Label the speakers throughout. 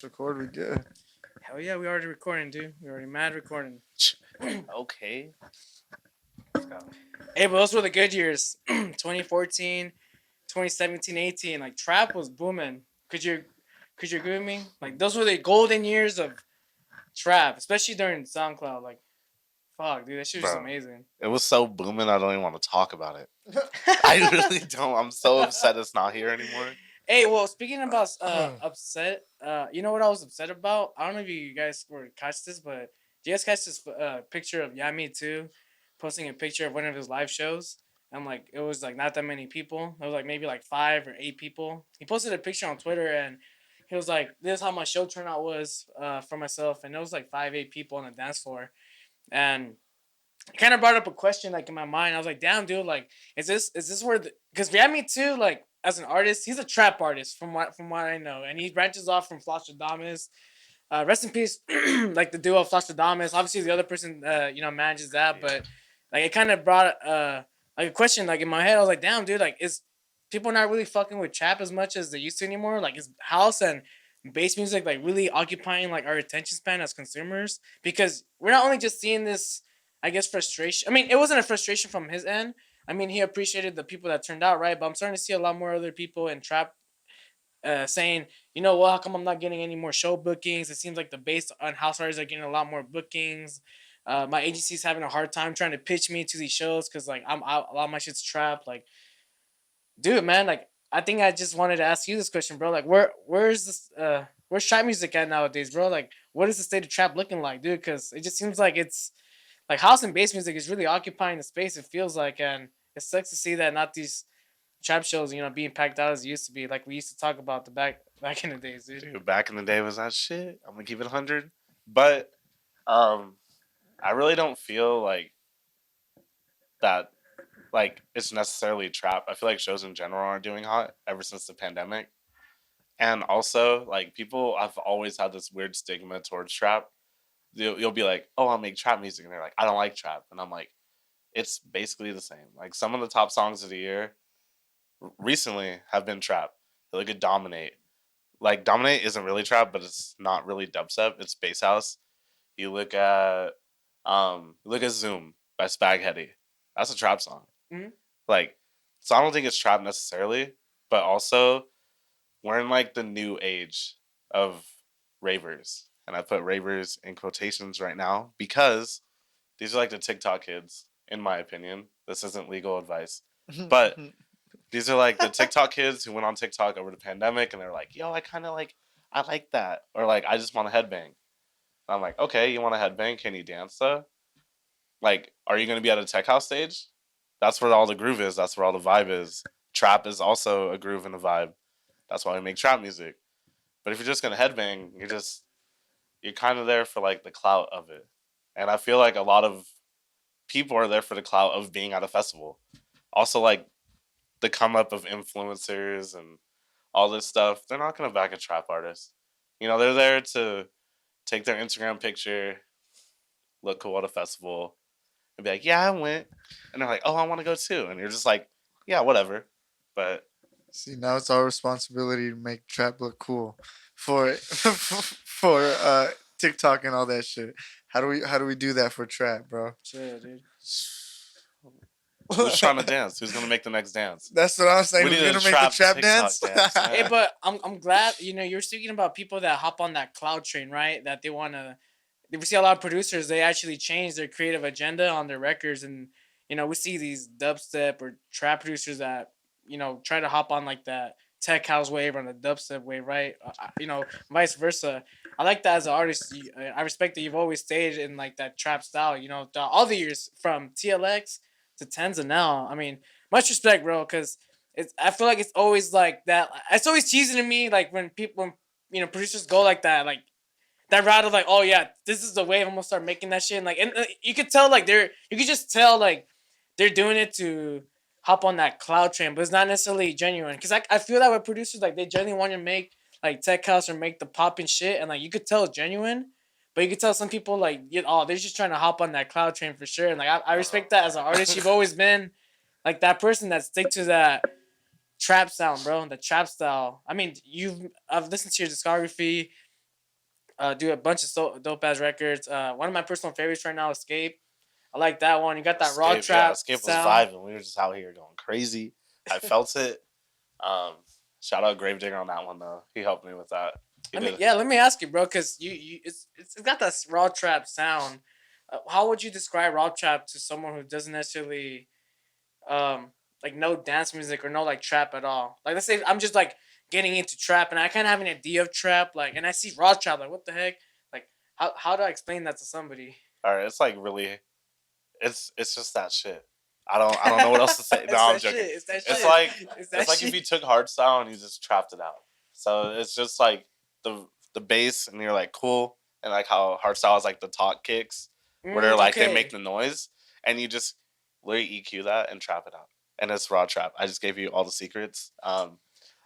Speaker 1: Record, we good.
Speaker 2: Hell yeah, we already recording, dude. We already mad recording.
Speaker 3: Okay. Let's go.
Speaker 2: Hey, but those were the good years. 2014, 2017, 18. Like trap was booming. Could you agree with me? Like those were the golden years of trap, especially during SoundCloud. Like fuck, dude, that shit was just
Speaker 3: Bro,
Speaker 2: amazing.
Speaker 3: it was so booming, I don't even want to talk about it. I really don't. I'm so upset it's not here anymore.
Speaker 2: Hey, well, speaking about upset, you know what I was upset about? I don't know if you guys were catch this, but do you guys catch this picture of Yami too, posting a picture of one of his live shows? And like it was like not that many people. It was like maybe like 5 or 8 people. He posted a picture on Twitter and he was like, "This is how my show turnout was for myself," and it was like 5, 8 people on the dance floor, and it kind of brought up a question like in my mind. I was like, damn, dude, like, is this where? Because Yami too, like, as an artist, he's a trap artist from what I know, and he branches off from Flosstradamus. Rest in peace, like the duo of Flosstradamus. Obviously, the other person, manages that, but like it kind of brought like a question like in my head. I was like, damn, dude, like, is people not really fucking with trap as much as they used to anymore? Like, is house and bass music like really occupying like our attention span as consumers? Because we're not only just seeing this, I guess, frustration. I mean, it wasn't a frustration from his end. I mean, he appreciated the people that turned out right, but I'm starting to see a lot more other people in trap saying, you know, well, how come I'm not getting any more show bookings? It seems like the bass on house artists are getting a lot more bookings. My agency's having a hard time trying to pitch me to these shows because like I'm out, a lot of my shit's trapped. Like, dude, man, like I think I just wanted to ask you this question, bro. Like, where's this where's trap music at nowadays, bro? Like, what is the state of trap looking like, dude? Because it just seems like it's like house and bass music is really occupying the space. It feels like, and it sucks to see that not these trap shows, being packed out as it used to be. Like we used to talk about the back in the days, dude.
Speaker 3: Dude, back in the day was that shit. I'm gonna keep it 100. But um, I really don't feel like that. Like it's necessarily trap. I feel like shows in general are doing hot ever since the pandemic. And also, like people, I've always had this weird stigma towards trap. You'll be like, "Oh, I'll make trap music," and they're like, "I don't like trap," and I'm like, "It's basically the same." Like some of the top songs of the year recently have been trap. They look at Dominate. Like Dominate isn't really trap, but it's not really dubstep. It's bass house. You look at Zoom by Spaghetti. That's a trap song.
Speaker 2: Mm-hmm.
Speaker 3: Like, so I don't think it's trap necessarily, but also we're in like the new age of ravers, and I put ravers in quotations right now because these are like the TikTok kids, in my opinion. This isn't legal advice, but these are like the TikTok kids who went on TikTok over the pandemic, and they're like, "Yo, I like that," or like, "I just want to headbang." And I'm like, "Okay, you want to headbang? Can you dance though? Like, are you going to be at a tech house stage? That's where all the groove is. That's where all the vibe is. Trap is also a groove and a vibe. That's why we make trap music. But if you're just gonna headbang, you're kind of there for like the clout of it. And I feel like a lot of people are there for the clout of being at a festival. Also, like the come up of influencers and all this stuff, they're not gonna back a trap artist. They're there to take their Instagram picture, look cool at a festival, and be like, "Yeah, I went," and they're like, "Oh, I want to go too," and you're just like, "Yeah, whatever." But
Speaker 1: See, now it's our responsibility to make trap look cool for for TikTok and all that shit. How do we do that for trap, bro?
Speaker 2: Chill, dude.
Speaker 3: who's trying to dance? Who's gonna make the next dance?
Speaker 1: That's what I'm saying.
Speaker 3: We need
Speaker 1: Who's
Speaker 3: a
Speaker 1: gonna make the
Speaker 3: trap
Speaker 1: trap
Speaker 3: TikTok
Speaker 1: dance?
Speaker 3: dance,
Speaker 2: Hey,
Speaker 3: man.
Speaker 2: but I'm glad you're speaking about people that hop on that cloud train, right? That they want to. We see a lot of producers. They actually change their creative agenda on their records, and we see these dubstep or trap producers that try to hop on like that tech house wave or the dubstep wave, right? Vice versa. I like that as an artist. I respect that you've always stayed in like that trap style. All the years from TLX to Tenzuh now. I mean, much respect, bro, because I feel like it's always like that. It's always cheesy to me, like when producers go like that, like that route of like, oh yeah, this is the wave. I'm gonna start making that shit. And you could tell like you could just tell like they're doing it to hop on that cloud train, but it's not necessarily genuine. Cause I feel that with producers, like they genuinely want to make like tech house or make the pop and shit, and like you could tell it's genuine. But you could tell some people like, they're just trying to hop on that cloud train for sure. And like I respect that as an artist. You've always been like that person that stick to that trap sound, bro, the trap style. I mean, I've listened to your discography. do a bunch of dope ass records. One of my personal favorites right now, Escape. I like that one. You got that raw trap
Speaker 3: Escape was
Speaker 2: sound.
Speaker 3: vibing. We were just out here going crazy. I felt it. Um, Shout out Gravedigger on that one though. He helped me with that.
Speaker 2: Let me ask you, bro, because it's got that raw trap sound. How would you describe raw trap to someone who doesn't necessarily like know dance music or know like trap at all? Like let's say I'm just like getting into trap and I kind of have an idea of trap, like, and I see raw trap, like what the heck? Like how do I explain that to somebody?
Speaker 3: All right, it's like really, it's just that shit. I don't know what else to say. No, I'm joking.
Speaker 2: It's that shit.
Speaker 3: It's like
Speaker 2: It's
Speaker 3: if you took hardstyle and you just trapped it out. So it's just like the bass and you're like cool, and like how hardstyle is like the talk kicks where they're like they make the noise and you just literally EQ that and trap it out. And it's raw trap. I just gave you all the secrets.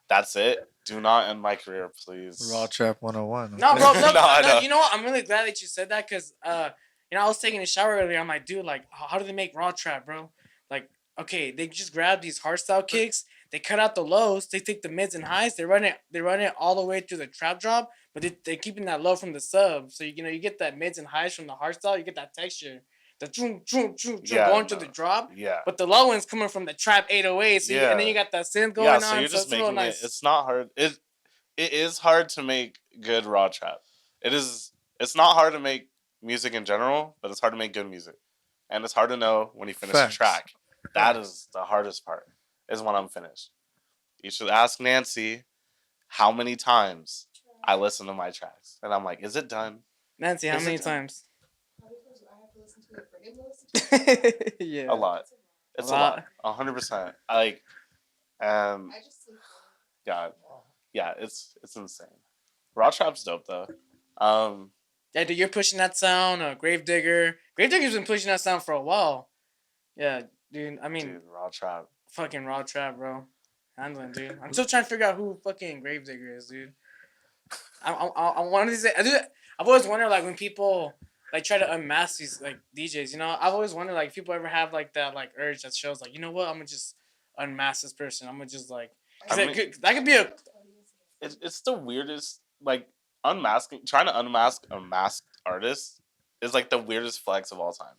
Speaker 3: That's it. Do not end my career, please.
Speaker 1: RawTrap 101.
Speaker 2: No, bro.
Speaker 3: No.
Speaker 2: You know what? I'm really glad that you said that because I was taking a shower earlier. I'm like, dude, like, how do they make raw trap, bro? Like, okay, they just grab these hardstyle kicks, they cut out the lows, they take the mids and highs, they run it all the way through the trap drop, but they're keeping that low from the sub. So you get that mids and highs from the hardstyle, you get that texture. The going through the drop.
Speaker 3: Yeah.
Speaker 2: But the low one's coming from the trap 808. So and then you got that synth going on.
Speaker 3: So you're just making
Speaker 2: nice.
Speaker 3: It's not hard. It is hard to make good raw trap. It's not hard to make music in general, but it's hard to make good music. And it's hard to know when you finish a track. That is the hardest part, is when I'm finished. You should ask Nancy how many times I listen to my tracks. And I'm like, is it done?
Speaker 2: Nancy, how many times? Yeah.
Speaker 3: A lot. It's a lot. 100%. Like, yeah, it's insane. Raw trap's dope though.
Speaker 2: Yeah, dude, you're pushing that sound. Gravedigger's been pushing that sound for a while. Yeah, dude. I mean,
Speaker 3: raw trap.
Speaker 2: Fucking raw trap, bro. Handling, dude. I'm still trying to figure out who fucking Gravedigger is, dude. I'm one of these. I've always wondered, like, when people like try to unmask these like DJs. I've always wondered, like, if people ever have like that like urge that shows like, you know what, I'm gonna just unmask this person. I'm gonna just like, that could be a.
Speaker 3: It's the weirdest, like, trying to unmask a masked artist is like the weirdest flex of all time.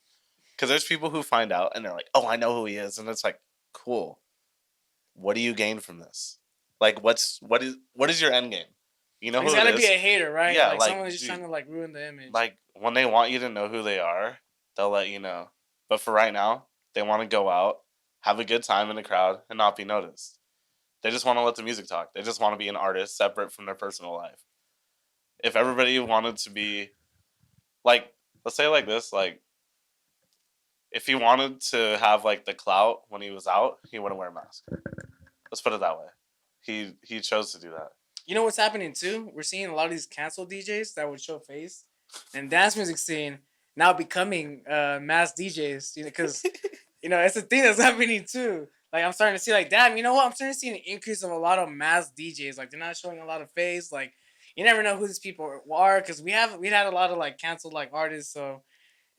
Speaker 3: Because there's people who find out and they're like, oh, I know who he is, and it's like, cool. What do you gain from this? Like, what is your end game? You know,
Speaker 2: he's gotta be a hater, right?
Speaker 3: Yeah,
Speaker 2: like someone who's just trying to like ruin the image.
Speaker 3: Like, when they want you to know who they are, they'll let you know. But for right now, they want to go out, have a good time in the crowd, and not be noticed. They just want to let the music talk. They just want to be an artist separate from their personal life. If everybody wanted to be, like, let's say like this, like, if he wanted to have like the clout when he was out, he wouldn't wear a mask. Let's put it that way. He chose to do that.
Speaker 2: You know what's happening too? We're seeing a lot of these cancel DJs that would show face, and dance music scene now becoming mass DJs. Because it's a thing that's happening too. Like, I'm starting to see, like, damn, you know what? I'm starting to see an increase of a lot of mass DJs. Like, they're not showing a lot of face. Like, you never know who these people are because we had a lot of like canceled like artists. So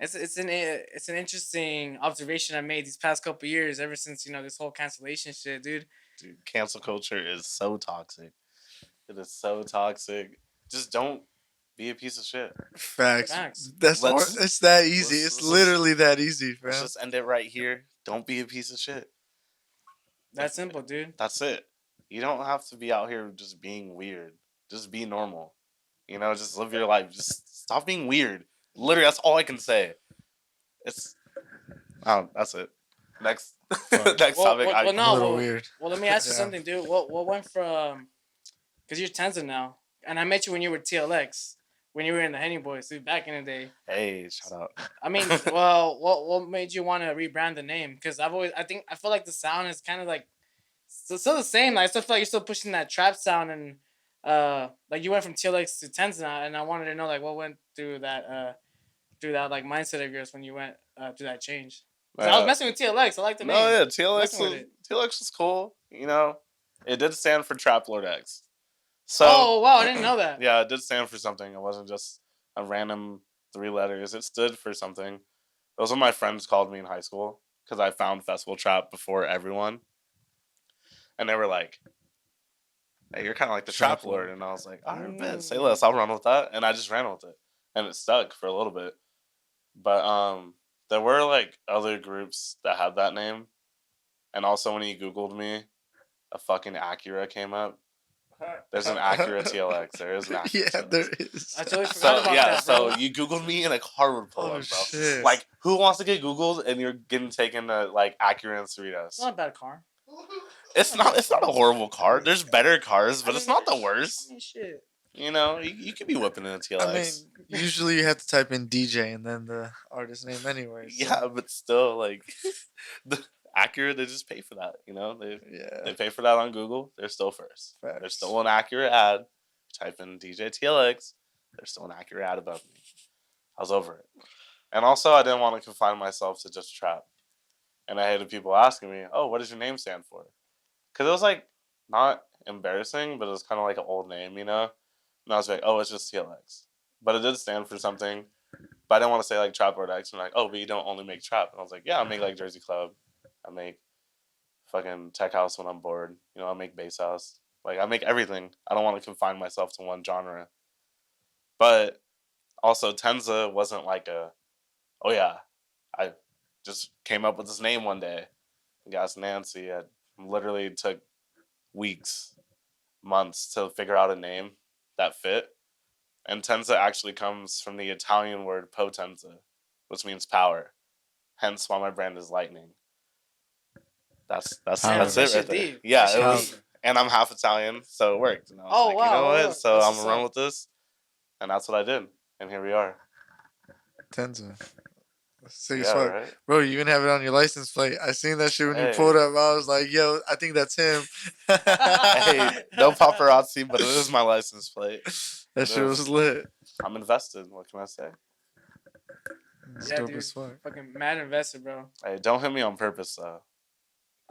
Speaker 2: it's an interesting observation I made these past couple years ever since this whole cancellation shit, dude.
Speaker 3: Dude, cancel culture is so toxic. It is so toxic. Just don't be a piece of shit.
Speaker 1: Facts. It's that easy. It's literally that easy, bro.
Speaker 3: Let's just end it right here. Don't be a piece of shit.
Speaker 2: That's simple, dude.
Speaker 3: That's it. You don't have to be out here just being weird. Just be normal. Just live your life. Just stop being weird. Literally, that's all I can say. That's it. Next topic.
Speaker 1: Weird.
Speaker 2: Well, let me ask you something, dude. What went from... Because you're Tenzuh now. And I met you when you were TLX. When you were in the Henny Boys, dude, back in the day.
Speaker 3: Hey, shout out.
Speaker 2: I mean, well, what made you want to rebrand the name? Because I feel like the sound is kind of like still the same. Like, I still feel like you're still pushing that trap sound, and like you went from TLX to Tenzuh, and I wanted to know like what went through that like mindset of yours when you went through that change. I was messing with TLX. I like the name.
Speaker 3: No, yeah, TLX was cool. It did stand for Trap Lord X. So,
Speaker 2: oh wow, I didn't know that.
Speaker 3: Yeah, it did stand for something. It wasn't just a random 3 letters. It stood for something. It was what my friends called me in high school because I found Festival Trap before everyone, and they were like, hey, you're kind of like the
Speaker 1: Trap
Speaker 3: trap lord.
Speaker 1: lord.
Speaker 3: And I was like, all right, bet, say less. I'll run with that. And I just ran with it. And it stuck for a little bit. But there were like other groups that had that name. And also when you Googled me, a fucking Acura came up. There's an Acura TLX. There is an Acura
Speaker 1: Yeah,
Speaker 3: TLX.
Speaker 1: there is.
Speaker 2: I totally forgot
Speaker 3: So
Speaker 2: about
Speaker 3: yeah,
Speaker 2: that, bro.
Speaker 3: so you Googled me and a car would pull
Speaker 1: Oh,
Speaker 3: up, bro.
Speaker 1: shit.
Speaker 3: Like, who wants to get Googled and you're getting taken to like Acura and Cerritos?
Speaker 2: It's not a bad car.
Speaker 3: It's not a horrible car. There's better cars, but it's not the worst.
Speaker 2: I mean, shit.
Speaker 3: You know, you could be whipping in a TLX.
Speaker 1: I mean, usually you have to type in DJ and then the artist name anyway. So.
Speaker 3: Yeah, but still, like the Acura, they just pay for that. You know, they
Speaker 1: Yeah.
Speaker 3: pay for that on Google. They're still first.
Speaker 1: Facts.
Speaker 3: There's still an Acura ad. Type in DJ TLX. There's still an Acura ad above me. I was over it, and also I didn't want to confine myself to just trap. And I hated people asking me, "Oh, what does your name stand for?" Because it was like not embarrassing, but it was kind of like an old name, you know. And I was like, "Oh, it's just TLX," but it did stand for something. But I didn't want to say like Trap Lord X. And like, "Oh, but you don't only make trap." And I was like, "Yeah, I make like Jersey Club. I make fucking tech house when I'm bored. You know, I make bass house. Like I make everything. I don't want to confine myself to one genre." But also Tenzuh wasn't like a, oh yeah, I just came up with this name one day. Gas Nancy. I literally took weeks, months to figure out a name that fit. And Tenzuh actually comes from the Italian word potenza, which means power. Hence why my brand is lightning. That's
Speaker 1: Power.
Speaker 3: it
Speaker 2: That
Speaker 3: right there.
Speaker 2: deep.
Speaker 3: Yeah,
Speaker 2: That
Speaker 3: it
Speaker 2: shit
Speaker 3: was,
Speaker 2: deep.
Speaker 3: and I'm half Italian, so it worked. And I was
Speaker 2: Oh,
Speaker 3: like,
Speaker 2: wow,
Speaker 3: you know what?
Speaker 2: look,
Speaker 3: So
Speaker 2: that's
Speaker 3: I'm
Speaker 2: what's
Speaker 3: gonna run
Speaker 2: up.
Speaker 3: with this, and that's what I did. And here we are.
Speaker 1: Tenzuh. Sick as
Speaker 3: Yeah,
Speaker 1: fuck.
Speaker 3: right.
Speaker 1: Bro, you even have it on your license plate. I seen that shit when you
Speaker 3: Hey.
Speaker 1: pulled up. I was like, yo, I think that's him.
Speaker 3: Hey, no paparazzi, but it is my license plate.
Speaker 1: That shit was lit.
Speaker 3: I'm invested. What can I say?
Speaker 1: It's
Speaker 2: Yeah,
Speaker 1: dope
Speaker 2: dude.
Speaker 1: as fuck.
Speaker 2: Fucking mad invested, bro.
Speaker 3: Hey, don't hit me on purpose though.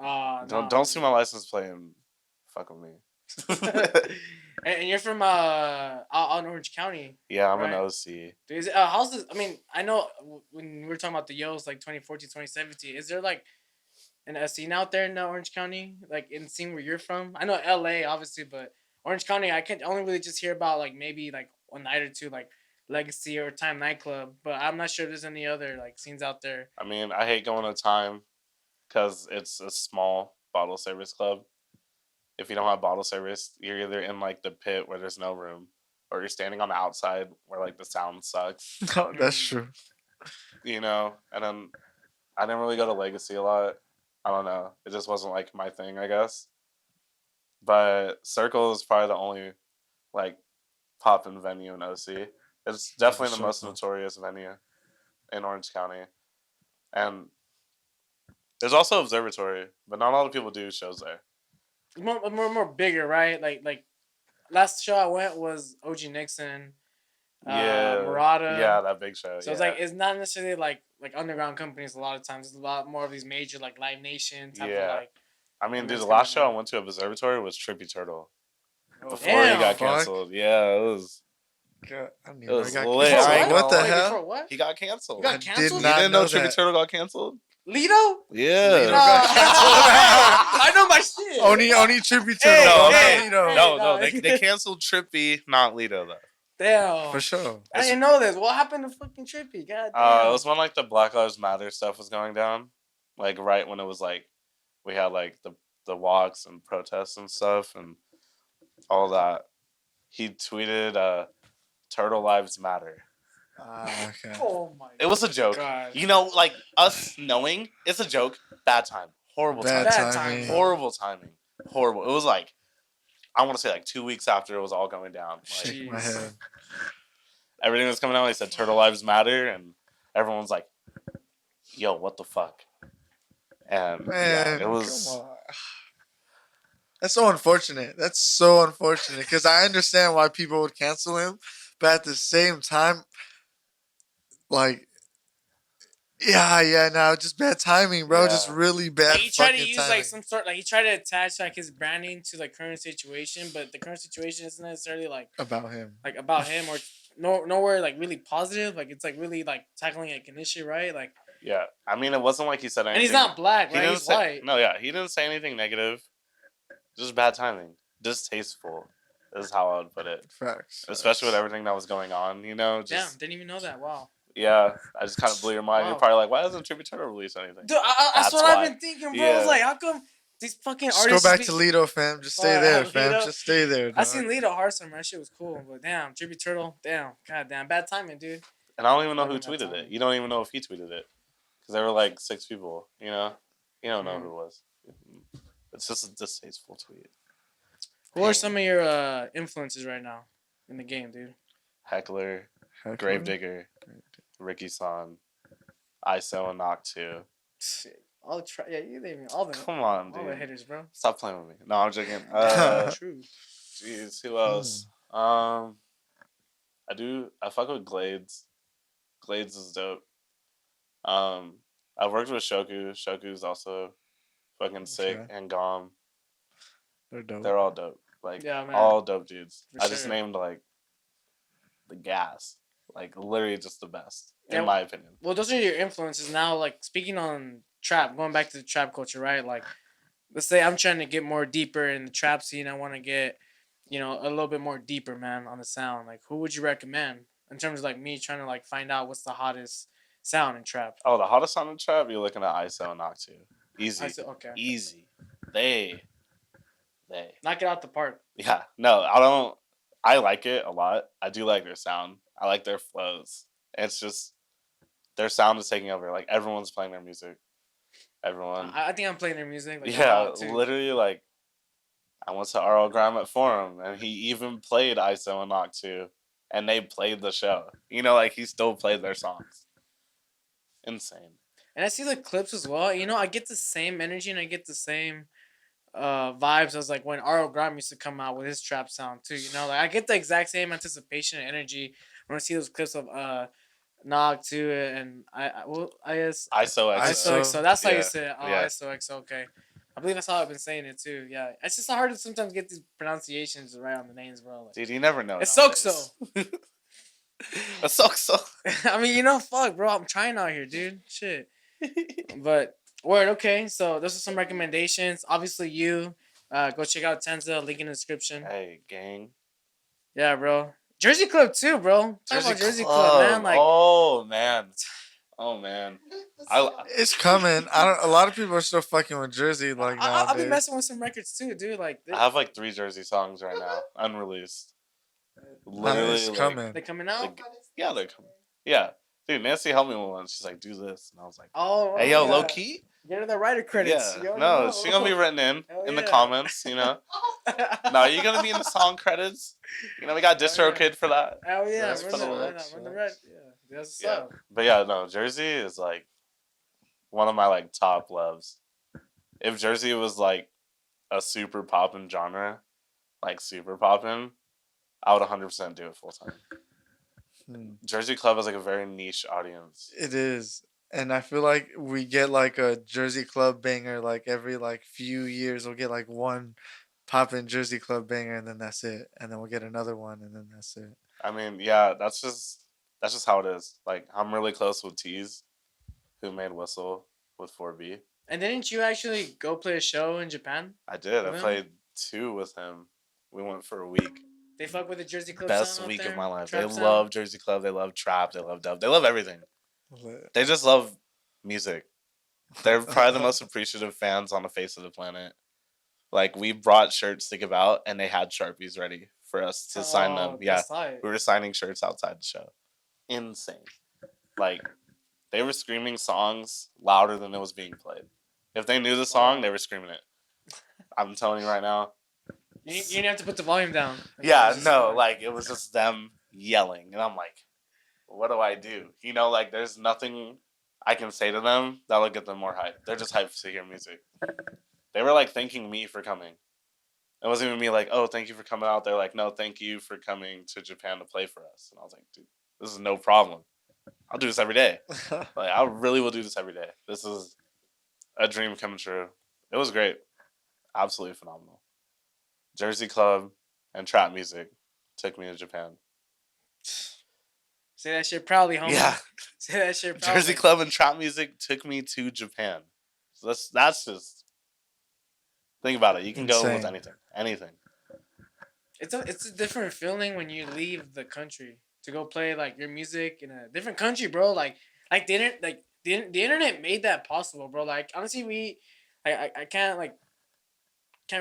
Speaker 2: No.
Speaker 3: Don't see my license plate and fuck with me.
Speaker 2: And you're from out in Orange County.
Speaker 3: Yeah, I'm
Speaker 2: Right.
Speaker 3: an OC.
Speaker 2: Dude, is it, how's this? I mean, I know when we were talking about the Yos like 2014, 2017. Is there like a scene out there in Orange County, like in the scene where you're from? I know LA obviously, but Orange County, I can only really just hear about like maybe like one night or two, like Legacy or Time Nightclub. But I'm not sure if there's any other like scenes out there.
Speaker 3: I mean, I hate going to Time because it's a small bottle service club. If you don't have bottle service, you're either in like the pit where there's no room, or you're standing on the outside where like the sound sucks.
Speaker 1: No, that's true.
Speaker 3: You know, and then I didn't really go to Legacy a lot. I don't know. It just wasn't like my thing, I guess. But Circle is probably the only like poppin' venue in OC. It's definitely the most
Speaker 1: Circle.
Speaker 3: notorious venue in Orange County. And there's also Observatory, but not a lot of people do shows there.
Speaker 2: More bigger, right? Like last show I went was OG Nixon,
Speaker 3: Yeah,
Speaker 2: Murata.
Speaker 3: yeah, that big show.
Speaker 2: So it's like it's not necessarily like underground companies. A lot of times, it's a lot more of these major like Live Nation type of like.
Speaker 3: I mean, dude,
Speaker 2: It's
Speaker 3: the last
Speaker 2: coming
Speaker 3: show
Speaker 2: in.
Speaker 3: I went to Observatory was Trippy Turtle before
Speaker 2: Damn.
Speaker 3: he got
Speaker 1: Fuck.
Speaker 3: canceled. Yeah, it was.
Speaker 1: God, I didn't
Speaker 3: It
Speaker 1: even know
Speaker 3: was
Speaker 1: I got
Speaker 3: lit.
Speaker 1: canceled.
Speaker 3: I ain't
Speaker 1: What
Speaker 3: gonna
Speaker 1: the
Speaker 3: lie.
Speaker 1: hell?
Speaker 2: Before what?
Speaker 3: He got canceled.
Speaker 2: You got
Speaker 1: I did
Speaker 2: canceled?
Speaker 3: You
Speaker 1: not
Speaker 3: didn't know
Speaker 1: know
Speaker 3: Trippy
Speaker 1: that.
Speaker 3: Turtle got canceled?
Speaker 2: Lito?
Speaker 3: Yeah.
Speaker 1: Lito got
Speaker 2: I know my shit.
Speaker 1: Only Trippy Turtle.
Speaker 2: Hey,
Speaker 1: bro.
Speaker 3: hey,
Speaker 1: Not Lito.
Speaker 2: hey.
Speaker 3: No,
Speaker 2: no.
Speaker 3: they canceled Trippy, not Lito though.
Speaker 2: Damn.
Speaker 1: For sure.
Speaker 2: I didn't know this. What happened to fucking Trippy? God damn.
Speaker 3: It was when like the Black Lives Matter stuff was going down, like right when it was like we had like the walks and protests and stuff and all that. He tweeted, "Turtle Lives Matter."
Speaker 1: Okay.
Speaker 2: Oh my.
Speaker 3: It was a joke.
Speaker 2: God.
Speaker 3: You know, like us knowing it's a joke. Bad time. Horrible
Speaker 1: Bad
Speaker 3: timing.
Speaker 2: Bad
Speaker 1: timing.
Speaker 2: time.
Speaker 3: Horrible timing. Horrible. It was like I want to say like 2 weeks after it was all going down. Like,
Speaker 1: Shake my
Speaker 2: Jeez.
Speaker 1: head.
Speaker 3: everything was coming out. He said Turtle Lives Matter, and everyone's like, "Yo, what the fuck?" And
Speaker 1: Man,
Speaker 3: yeah, it was.
Speaker 1: come on. That's so unfortunate. That's so unfortunate because I understand why people would cancel him, but at the same time, like, no, just bad timing, bro.
Speaker 3: Yeah.
Speaker 1: Just really bad.
Speaker 2: Like he tried to
Speaker 1: fucking
Speaker 2: use
Speaker 1: timing.
Speaker 2: like some sort like he tried to attach like his branding to like current situation, but the current situation isn't necessarily like
Speaker 1: about him.
Speaker 2: about him or nowhere like really positive. Like it's like really like tackling like an issue, right? Like
Speaker 3: Yeah, I mean, it wasn't like he said anything.
Speaker 2: and he's not black,
Speaker 3: He
Speaker 2: right?
Speaker 3: didn't
Speaker 2: He's
Speaker 3: say,
Speaker 2: white.
Speaker 3: No, yeah, he didn't say anything negative. Just bad timing. distasteful is how I would put it.
Speaker 1: Facts.
Speaker 3: Especially with everything that was going on, you know.
Speaker 2: Damn,
Speaker 3: Just
Speaker 2: didn't even know that. Wow.
Speaker 3: yeah, I just kind of blew your mind.
Speaker 2: Wow.
Speaker 3: You're probably like, why doesn't Trippy Turtle release anything?
Speaker 2: Dude, that's
Speaker 3: That's
Speaker 2: what
Speaker 3: why.
Speaker 2: I've been thinking, bro. I was
Speaker 3: Yeah.
Speaker 2: like, how come these fucking
Speaker 1: Just
Speaker 2: artists
Speaker 1: go back
Speaker 2: be-
Speaker 1: to Lido, fam. Just stay there, fam.
Speaker 2: Lido.
Speaker 1: Just stay there, dog.
Speaker 2: I seen Lido Hearthstone, man. That shit was cool. But damn, Trippy Turtle, damn, god damn, bad timing, dude.
Speaker 3: And I don't even know who
Speaker 2: Fucking bad
Speaker 3: tweeted it.
Speaker 2: timing.
Speaker 3: You don't even know if he tweeted it because there were like 6 people. You know, you don't know who it was. It's just a distasteful tweet.
Speaker 2: Who are some of your influences right now in the game, dude?
Speaker 3: Heckler,
Speaker 1: Heck,
Speaker 3: Gravedigger, Ricky San, ISO and Knock 2.
Speaker 2: Shit. Yeah, you name all the
Speaker 3: Come on,
Speaker 2: all the
Speaker 3: dude.
Speaker 2: haters, bro.
Speaker 3: Stop playing with me. No, I'm joking.
Speaker 2: True.
Speaker 3: Jeez, who else? I fuck with Glades. Glades is dope. I've worked with Shoku. Shoku's also fucking sick.
Speaker 1: Okay.
Speaker 3: And Gom.
Speaker 1: They're dope.
Speaker 3: They're all dope. Like,
Speaker 2: Yeah, man.
Speaker 3: all dope dudes.
Speaker 2: For
Speaker 3: I just
Speaker 2: sure.
Speaker 3: named, like, the gas. Like, literally just the best,
Speaker 2: Yeah,
Speaker 3: in my opinion.
Speaker 2: Well, those are your influences now. Like speaking on trap, going back to the trap culture, right? Like, let's say I'm trying to get more deeper in the trap scene. I want to get, a little bit more deeper, man, on the sound. Like, who would you recommend in terms of like me trying to like find out what's the hottest sound in trap?
Speaker 3: Oh, the hottest sound in trap? You're looking at ISO and Knock 2. Easy.
Speaker 2: Okay.
Speaker 3: Easy. They.
Speaker 2: Knock it out the park.
Speaker 3: Yeah. No, I don't. I like it a lot. I do like their sound. I like their flows. It's just their sound is taking over. Like everyone's playing their music. Everyone.
Speaker 2: I think I'm playing their music. Like,
Speaker 3: Yeah,
Speaker 2: too.
Speaker 3: literally. Like I went to RL Grime at Forum, and he even played ISO and Knock 2, and they played the show. Like he still played their songs. Insane.
Speaker 2: And I see the clips as well. I get the same energy and I get the same vibes as like when RL Grime used to come out with his trap sound too. Like I get the exact same anticipation and energy when I see those clips of Nog too, and I guess
Speaker 3: ISO
Speaker 2: ISO
Speaker 1: ISO.
Speaker 2: XO. That's how
Speaker 3: Yeah.
Speaker 2: you say it. Oh,
Speaker 3: Yeah.
Speaker 2: ISO XO. Okay, I believe that's how I've been saying it too. Yeah, it's just hard to sometimes get these pronunciations right on the names, bro. Like,
Speaker 3: Dude, you never know.
Speaker 2: it's
Speaker 3: nowadays.
Speaker 2: Soxo.
Speaker 3: It's Soxo.
Speaker 2: I mean, fuck, bro. I'm trying out here, dude. Shit. But word, okay. So those are some recommendations. Obviously, you go check out Tenzuh. Link in the description.
Speaker 3: Hey, gang.
Speaker 2: Yeah, bro. Jersey Club too, bro. Talk about Jersey Club,
Speaker 3: Club.
Speaker 2: man. Like,
Speaker 3: oh man.
Speaker 1: It's coming. A lot of people are still fucking with Jersey like
Speaker 2: I'll be
Speaker 1: nowadays.
Speaker 2: messing with some records too, dude. Like,
Speaker 3: I have like 3 Jersey songs right now, unreleased. Literally,
Speaker 1: It's
Speaker 3: like,
Speaker 1: coming.
Speaker 2: they coming out.
Speaker 3: yeah, they're coming. Yeah, dude, Nancy helped me with one. She's like, "Do this," and I was like,
Speaker 2: Oh,
Speaker 3: "Hey, yo,
Speaker 2: yeah.
Speaker 3: low key."
Speaker 2: Get her the writer credits.
Speaker 3: Yeah,
Speaker 2: You already
Speaker 3: no,
Speaker 2: know.
Speaker 3: she gonna be written in
Speaker 2: Hell
Speaker 3: the
Speaker 2: yeah.
Speaker 3: comments. No, you're gonna be in the song credits. We got
Speaker 2: Hell yeah.
Speaker 3: DistroKid for that.
Speaker 2: Hell yeah,
Speaker 1: That's
Speaker 2: run
Speaker 1: for
Speaker 2: the
Speaker 1: the
Speaker 2: run
Speaker 1: looks,
Speaker 2: the
Speaker 1: yeah.
Speaker 2: red. Yeah, that's what's
Speaker 3: Yeah,
Speaker 2: up.
Speaker 3: but yeah, no, Jersey is like one of my like top loves. If Jersey was like a super poppin' genre, like super poppin', I would 100% do it full time. Jersey Club is like a very niche audience.
Speaker 1: It is. And I feel like we get like a Jersey Club banger like every like few years. We'll get like one poppin' Jersey Club banger and then that's it. And then we'll get another one and then that's it.
Speaker 3: I mean, yeah, that's just how it is. Like I'm really close with Tease, who made Whistle with 4B.
Speaker 2: And didn't you actually go play a show in Japan?
Speaker 3: I did. I
Speaker 2: With him?
Speaker 3: played 2 with him. We went for a week.
Speaker 2: They fuck with the Jersey Club
Speaker 3: Best
Speaker 2: sound out
Speaker 3: week
Speaker 2: there?
Speaker 3: of my life.
Speaker 2: Trap
Speaker 3: They
Speaker 2: sound?
Speaker 3: love Jersey Club. They love trap. They love dub. They love everything.
Speaker 1: Lit.
Speaker 3: They just love music. They're probably the most appreciative fans on the face of the planet. Like we brought shirts to give out, and they had Sharpies ready for us to sign them.
Speaker 2: Oh,
Speaker 3: Yeah,
Speaker 2: that's tight.
Speaker 3: we were signing shirts outside the show. Insane. Like they were screaming songs louder than it was being played. If they knew the song, they were screaming it. I'm telling you right now.
Speaker 2: You didn't have to put the volume down. Like,
Speaker 3: Yeah,
Speaker 2: it was just
Speaker 3: no,
Speaker 2: like-
Speaker 3: like it was just them yelling, and I'm like, what do I do? Like there's nothing I can say to them that'll get them more hyped. They're just hyped to hear music. They were like thanking me for coming. It wasn't even me like, oh, thank you for coming out. They're like, no, thank you for coming to Japan to play for us. And I was like, dude, this is no problem. I'll do this every day. Like I really will do this every day. This is a dream coming true. It was great. Absolutely phenomenal. Jersey Club and trap music took me to Japan.
Speaker 2: Say that shit proudly, homie.
Speaker 3: Yeah.
Speaker 2: Say that shit proudly.
Speaker 3: Jersey Club and trap music took me to Japan. So that's just think about it. You can go with
Speaker 1: Insane.
Speaker 3: anything.
Speaker 2: it's a different feeling when you leave the country to go play like your music in a different country, bro. Like the internet made that possible, bro. Like honestly, I can't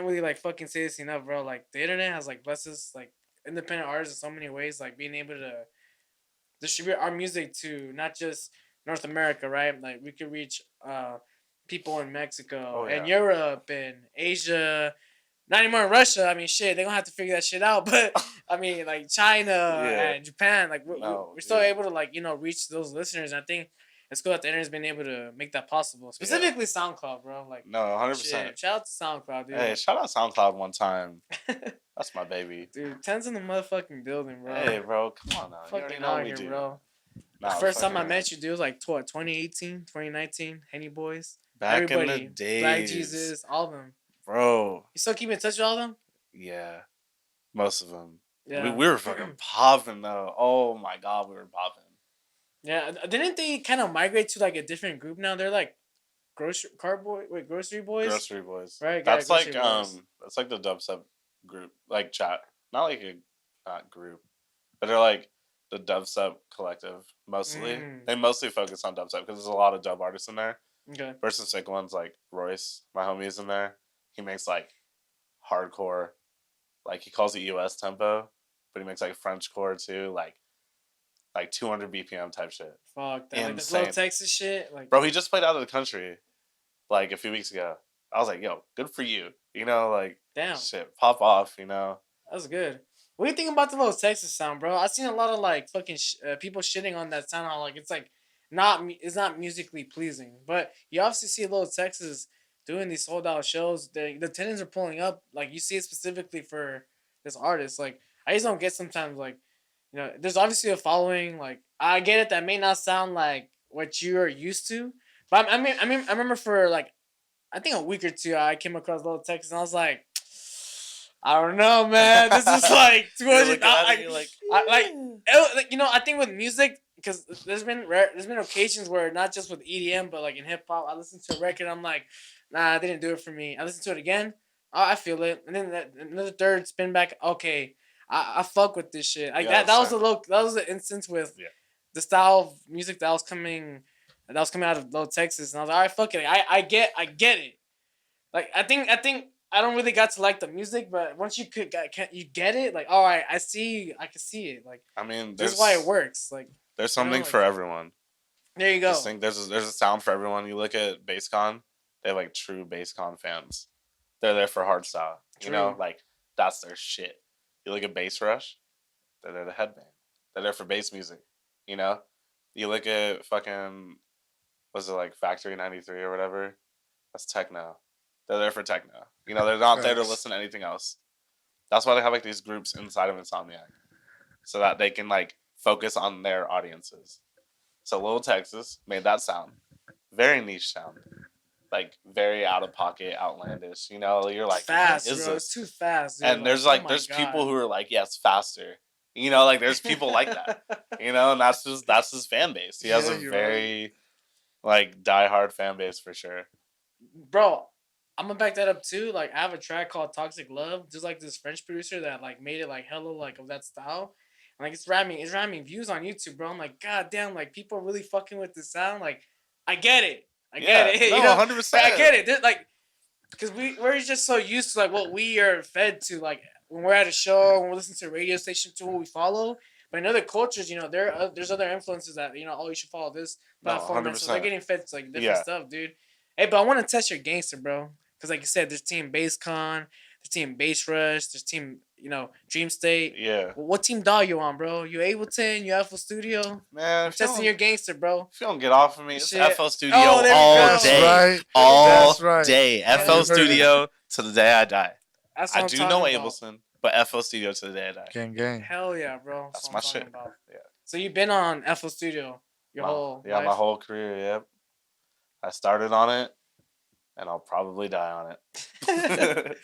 Speaker 2: really like fucking say this enough, bro. Like the internet has like blessed us like independent artists in so many ways, like being able to distribute our music to not just North America, right? Like we could reach people in Mexico
Speaker 3: Oh
Speaker 2: and
Speaker 3: yeah.
Speaker 2: Europe and Asia. Not anymore in Russia. I mean, shit, they're gonna have to figure that shit out. But I mean, like China
Speaker 3: Yeah.
Speaker 2: and Japan, like
Speaker 3: No,
Speaker 2: we're still
Speaker 3: yeah.
Speaker 2: able to like reach those listeners. And I think it's cool that the internet's been able to make that possible. Specifically SoundCloud, bro. Like
Speaker 3: No, 100%.
Speaker 2: shit, shout out to SoundCloud, dude.
Speaker 3: Hey, shout out SoundCloud one time. That's my baby.
Speaker 2: Dude, Ten's in the motherfucking building, bro.
Speaker 3: Hey, bro, come on now. You already
Speaker 2: Fucking
Speaker 3: know what
Speaker 2: out
Speaker 3: we
Speaker 2: here,
Speaker 3: do.
Speaker 2: bro.
Speaker 3: Nah,
Speaker 2: The first time I
Speaker 3: fucking-
Speaker 2: met you, dude, was like 2018, 2019, Henny Boys.
Speaker 3: Back in
Speaker 2: Everybody,
Speaker 3: the days.
Speaker 2: Black Jesus, all of them.
Speaker 3: Bro,
Speaker 2: You still keep in touch with all of them?
Speaker 3: yeah. Most of them.
Speaker 2: Yeah.
Speaker 3: We were fucking popping, though. Oh, my God, we were popping.
Speaker 2: Yeah, didn't they kind of migrate to like a different group now? They're like Grocery Boys.
Speaker 3: GroceryBois.
Speaker 2: Right,
Speaker 3: That's
Speaker 2: yeah,
Speaker 3: like,
Speaker 2: GroceryBois.
Speaker 3: that's like the dubstep group, like chat. Not like a not group, but they're like the dubstep collective, mostly.
Speaker 2: Mm.
Speaker 3: They mostly focus on dubstep because there's a lot of dub artists in there.
Speaker 2: Okay.
Speaker 3: First and sick ones like Royce, my homie, is in there. He makes like hardcore, like he calls it US tempo, but he makes like Frenchcore too, like 200 BPM type shit.
Speaker 2: Fuck that. Like this
Speaker 3: Insane.
Speaker 2: Lil Texas shit. Like,
Speaker 3: Bro, he just played out of the country like a few weeks ago. I was like, yo, good for you. You know, like
Speaker 2: damn,
Speaker 3: shit, pop off. You know,
Speaker 2: that's good. What do you think about the Lil Texas sound, bro? I've seen a lot of like fucking people shitting on that sound. How like it's like it's not musically pleasing, but you obviously see Lil Texas doing these sold out shows. The attendance are pulling up. Like you see it specifically for this artist. Like I just don't get sometimes like there's obviously a following. Like I get it that may not sound like what you are used to, but I remember for like I think a week or two I came across Lil Texas and I was like, I don't know, man. This is like 200. I think with music, because there's been occasions where not just with EDM, but like in hip hop, I listen to a record, I'm like, nah, they didn't do it for me. I listen to it again, I feel it, and then another third spin back. Okay, I fuck with this shit. Like that was the instance with the style of music that was coming out of Lil Texas, and I was like, all right, fuck it. I get it. Like I think I don't really got to like the music, but once you you get it, like all right, I can see it. Like
Speaker 3: I mean,
Speaker 2: this is why it works. Like
Speaker 3: there's something for everyone.
Speaker 2: There you go.
Speaker 3: Just think there's a sound for everyone. You look at BassCon, they have like true BassCon fans. They're there for hardstyle. You know, like that's their shit. You look at Bass Rush, they're there to headbang. They're there for bass music. You know, you look at fucking was it like Factory 93 or whatever? That's techno. They're there for techno. You know, they're not there to listen to anything else. That's why they have like these groups inside of Insomniac, so that they can like focus on their audiences. So Lil Texas made that sound, very niche sound, like very out of pocket, outlandish. You know, you're like,
Speaker 2: fast,
Speaker 3: what is
Speaker 2: bro.
Speaker 3: this?
Speaker 2: It's too fast, dude.
Speaker 3: And there's there's people who are like, yes, faster. You know, like there's people like that. You know, and that's his fan base. He has a very like diehard fan base for sure.
Speaker 2: Bro, I'm gonna back that up too. Like I have a track called Toxic Love, just like this French producer that like made it like hella like of that style. And, like it's ramming views on YouTube, bro. I'm like, god damn, like people are really fucking with this sound. Like, I get it.
Speaker 3: No,
Speaker 2: you know,
Speaker 3: 100%.
Speaker 2: I get it. Like, because we're just so used to like what we are fed to, like when we're at a show, when we listen to a radio station, to what we follow. But in other cultures, you know, there's other influences that oh, you should follow this platform. And so they're getting fed to like different stuff, dude. Hey, but I want to test your gangster, bro. Because like you said, there's Team BassCon, there's Team Bass Rush, there's Team, Dream State.
Speaker 3: Yeah.
Speaker 2: Well, what team dog you on, bro? You Ableton, you FL Studio?
Speaker 3: Man,
Speaker 2: I'm testing your gangster, bro.
Speaker 3: If you don't get off of me, it's
Speaker 2: Shit.
Speaker 3: FL Studio
Speaker 2: Oh, there
Speaker 3: all
Speaker 2: you go.
Speaker 3: day.
Speaker 1: Right.
Speaker 3: All
Speaker 1: That's right.
Speaker 3: day.
Speaker 2: Yeah,
Speaker 3: FL Studio to the day I die.
Speaker 2: That's what
Speaker 3: I
Speaker 2: I'm
Speaker 3: do
Speaker 2: talking
Speaker 3: know
Speaker 2: about.
Speaker 3: Ableton, but FL Studio to the day I die.
Speaker 1: Gang.
Speaker 2: Hell yeah, bro.
Speaker 3: That's
Speaker 2: what
Speaker 3: my
Speaker 2: I'm talking
Speaker 3: shit.
Speaker 2: about.
Speaker 3: Yeah.
Speaker 2: So you've been on FL Studio your whole life?
Speaker 3: my whole career, yep. I started on it, and I'll probably die on it.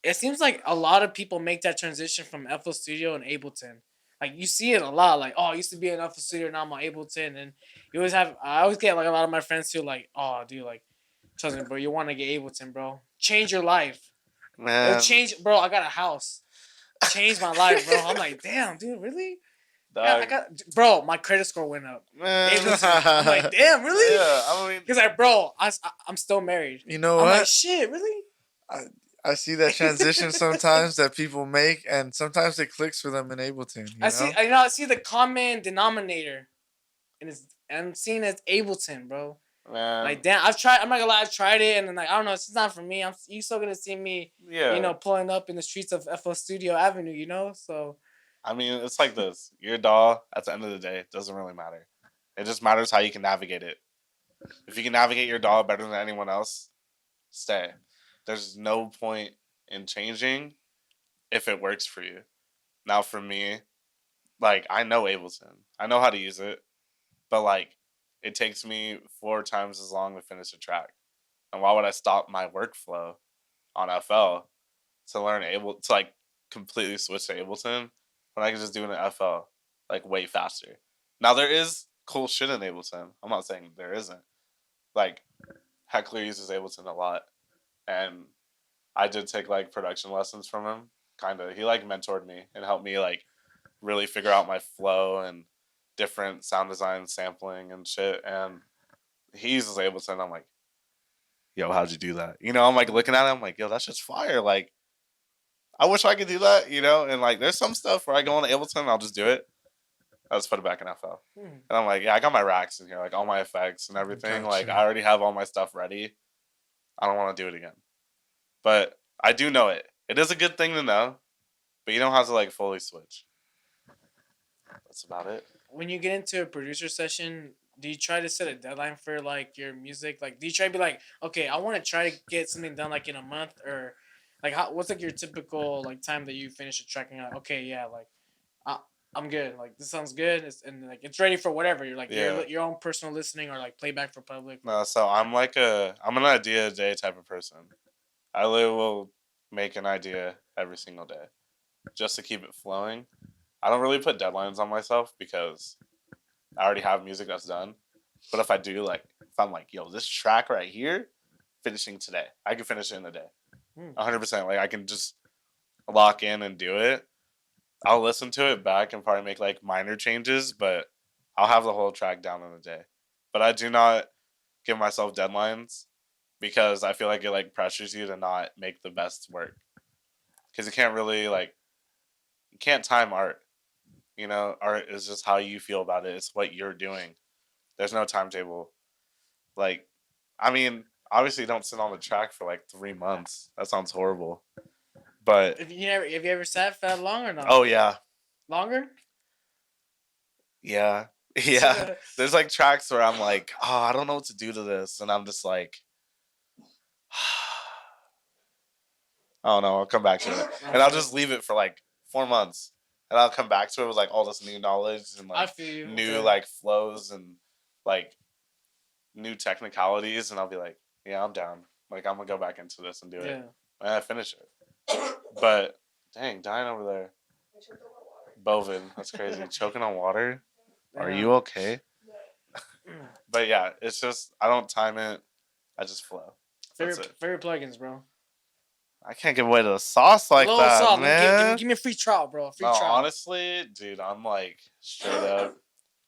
Speaker 2: It seems like a lot of people make that transition from FL Studio and Ableton. Like you see it a lot. Like, oh, I used to be in FL Studio, now I'm on Ableton, and I always get like a lot of my friends who like, oh, dude, like, trust me, bro, you want to get Ableton, bro. Change your life.
Speaker 3: Man,
Speaker 2: It'll change, bro. I got a house. Changed my life, bro. I'm like, damn, dude, really? Yeah, I
Speaker 3: dog,
Speaker 2: got, bro. My credit score went up.
Speaker 3: man.
Speaker 2: Ableton. I'm like, damn, really?
Speaker 3: Yeah, I mean,
Speaker 2: He's like, bro, I'm still married.
Speaker 1: You know
Speaker 2: I'm like,
Speaker 1: what?
Speaker 2: shit, really?
Speaker 1: I I see that transition sometimes that people make, and sometimes it clicks for them in Ableton. You know?
Speaker 2: I see the common denominator, and I'm seeing it as Ableton, bro.
Speaker 3: man,
Speaker 2: Like, damn, I've tried. I'm not gonna lie, I've tried it, and then like, I don't know, it's just not for me. You still gonna see me,
Speaker 3: yeah.
Speaker 2: pulling up in the streets of FL Studio Avenue, So
Speaker 3: I mean, it's like this. Your DAW, at the end of the day, doesn't really matter. It just matters how you can navigate it. If you can navigate your DAW better than anyone else, stay. There's no point in changing if it works for you. Now, for me, like, I know Ableton. I know how to use it. But, like, it takes me 4 times as long to finish a track. And why would I stop my workflow on FL to learn to, like, completely switch to Ableton when I can just do it in FL, like, way faster? Now, there is cool shit in Ableton. I'm not saying there isn't. Like, Heckler uses Ableton a lot. And I did take, like, production lessons from him. Kind of. He, like, mentored me and helped me, like, really figure out my flow and different sound design sampling and shit. And he uses Ableton. I'm like, yo, how'd you do that? I'm like looking at it, I'm like, yo, that's just fire. Like, I wish I could do that, And like, there's some stuff where I go on Ableton and I'll just do it. I'll just put it back in FL. And I'm like, yeah, I got my racks in here, like all my effects and everything. Like,
Speaker 1: Gotcha.
Speaker 3: I already have all my stuff ready. I don't want to do it again. But I do know it. It is a good thing to know, but you don't have to like fully switch. That's about it.
Speaker 2: when you get into a producer session, do you try to set a deadline for like your music? Like, do you try to be like, okay, I want to try to get something done like in a month, or like what's like your typical like time that you finish a track and you're like, okay, yeah, like I, I'm good. Like this sounds good, and like it's ready for whatever. You're like
Speaker 3: Yeah.
Speaker 2: your own personal listening or like playback for public.
Speaker 3: No, so I'm I'm an idea a day type of person. I literally will make an idea every single day just to keep it flowing. I don't really put deadlines on myself because I already have music that's done. But if I do, like, if I'm like, yo, this track right here, finishing today, I can finish it in a day. 100%. Like, I can just lock in and do it. I'll listen to it back and probably make, like, minor changes, but I'll have the whole track down in a day. But I do not give myself deadlines because I feel like it, like, pressures you to not make the best work. Because you can't really, like, you can't time art. Art is just how you feel about it. It's what you're doing. There's no timetable. Like, I mean, obviously don't sit on the track for like 3 months. That sounds horrible. But
Speaker 2: Have you ever sat for that long or not?
Speaker 3: oh yeah.
Speaker 2: Longer?
Speaker 3: Yeah. Yeah. There's like tracks where I'm like, oh, I don't know what to do to this. And I'm just like, I don't know, I'll come back to it. And I'll just leave it for like 4 months. And I'll come back to it with like all this new knowledge and
Speaker 2: I
Speaker 3: like
Speaker 2: feel you.
Speaker 3: new
Speaker 2: Okay.
Speaker 3: like flows and like new technicalities. And I'll be like, yeah, I'm down. Like, I'm gonna go back into this and do it. And I finish it. But dang, dying over there. Bovin, that's crazy. Choking on water. Are you okay? But yeah, it's just I don't time it. I just flow. That's it.
Speaker 2: Favorite plugins, bro.
Speaker 3: I can't give away the sauce like
Speaker 2: Little
Speaker 3: that,
Speaker 2: salt.
Speaker 3: man.
Speaker 2: Give me a free trial, bro. Free
Speaker 3: No,
Speaker 2: trial.
Speaker 3: honestly, dude, I'm like straight up.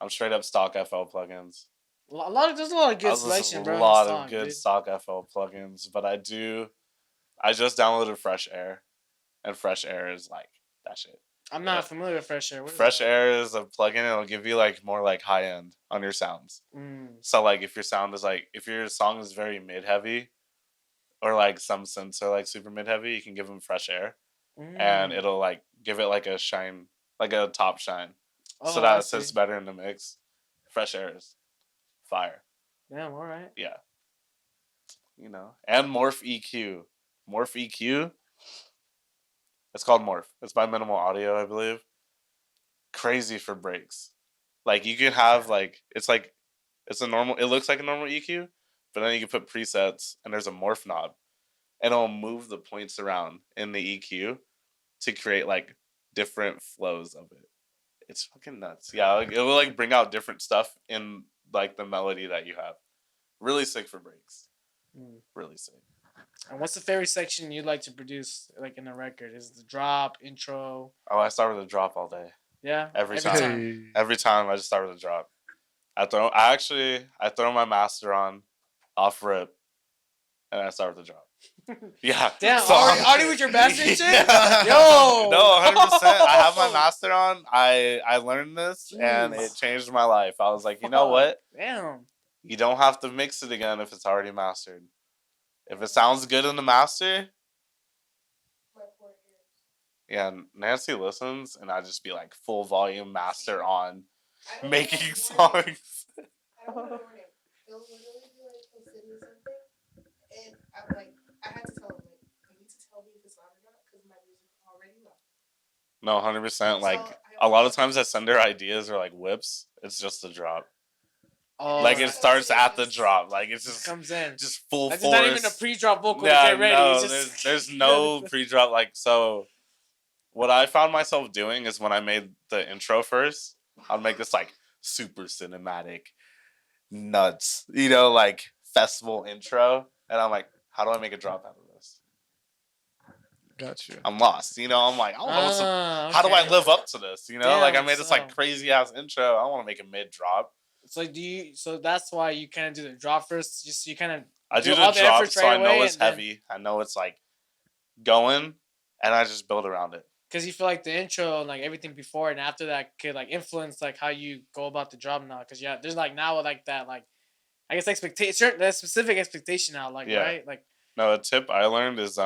Speaker 3: I'm straight up stock FL plugins.
Speaker 2: There's a lot of good selection, bro.
Speaker 3: A lot of good stock FL plugins, but I just downloaded Fresh Air, and Fresh Air is like that shit.
Speaker 2: I'm not familiar with Fresh Air.
Speaker 3: Fresh Air is a plugin. It'll give you like more like high end on your sounds. So like if your sound is like if your song is very mid heavy, or like some synths are like super mid heavy, you can give them Fresh Air, and it'll like give it like a shine, like a top shine, so that it sits better in the mix. Fresh Air is fire.
Speaker 2: Damn, all right.
Speaker 3: Yeah. And Morph EQ. Morph EQ. It's called Morph. It's by Minimal Audio, I believe. Crazy for breaks. Like, you can have, like, it looks like a normal EQ, but then you can put presets, and there's a Morph knob, and it'll move the points around in the EQ to create, like, different flows of it. It's fucking nuts. Yeah, like, it will, like, bring out different stuff in, like, the melody that you have. Really sick for breaks. Really sick.
Speaker 2: And what's the favorite section you'd like to produce, like in a record? Is it the drop, intro?
Speaker 3: Oh, I start with a drop all day.
Speaker 2: Yeah,
Speaker 3: Every
Speaker 2: every
Speaker 3: time.
Speaker 2: time.
Speaker 1: Hey.
Speaker 3: Every time I just start with a drop. I throw my master on off rip and I start with the drop. Yeah.
Speaker 2: Damn,
Speaker 3: So
Speaker 2: already with your master shit?
Speaker 3: Yeah.
Speaker 2: Yo.
Speaker 3: No, 100%. I have my master on. I learned this and
Speaker 2: Jeez.
Speaker 3: it changed my life. I was like, you know what?
Speaker 2: Damn.
Speaker 3: You don't have to mix it again if it's already mastered. If it sounds good in the master, yeah, Nancy listens and I just be like full volume master on making songs.
Speaker 4: I don't know the morning. He'll literally be like, he'll send me something, and I'm like, I had to tell him, like, you need to tell me if it's loud or not, because my music already loud.
Speaker 3: No, 100%. Like,
Speaker 4: So
Speaker 3: a lot of times I send her ideas or like whips, it's just a drop.
Speaker 2: Oh,
Speaker 3: Like, it starts at the drop. Like, it's just
Speaker 2: comes in.
Speaker 3: just full
Speaker 2: That's
Speaker 3: force.
Speaker 2: not even a pre-drop vocal to
Speaker 3: Yeah,
Speaker 2: get ready.
Speaker 3: no,
Speaker 2: It's just,
Speaker 3: there's no pre-drop. Like, so what I found myself doing is when I made the intro first, I'd make this like super cinematic, nuts, like festival intro, and I'm like, how do I make a drop out of this?
Speaker 1: Got you.
Speaker 3: I'm lost. I'm like, I don't know how do I
Speaker 2: okay.
Speaker 3: live up to this?
Speaker 2: Damn,
Speaker 3: like I made this like
Speaker 2: so-
Speaker 3: crazy ass intro. I want to make a mid drop.
Speaker 2: So so that's why you kind of do the drop first. Just you kind of
Speaker 3: I do
Speaker 2: all
Speaker 3: the drop
Speaker 2: efforts
Speaker 3: so
Speaker 2: right
Speaker 3: I know
Speaker 2: away
Speaker 3: it's
Speaker 2: and then-
Speaker 3: heavy. I know it's like going, and I just build around it.
Speaker 2: because you feel like the intro and like everything before and after that could like influence like how you go about the drop now. Because yeah, there's like now like that like I guess expectation, that specific expectation now, like
Speaker 3: Yeah.
Speaker 2: right, like
Speaker 3: No, a tip I learned is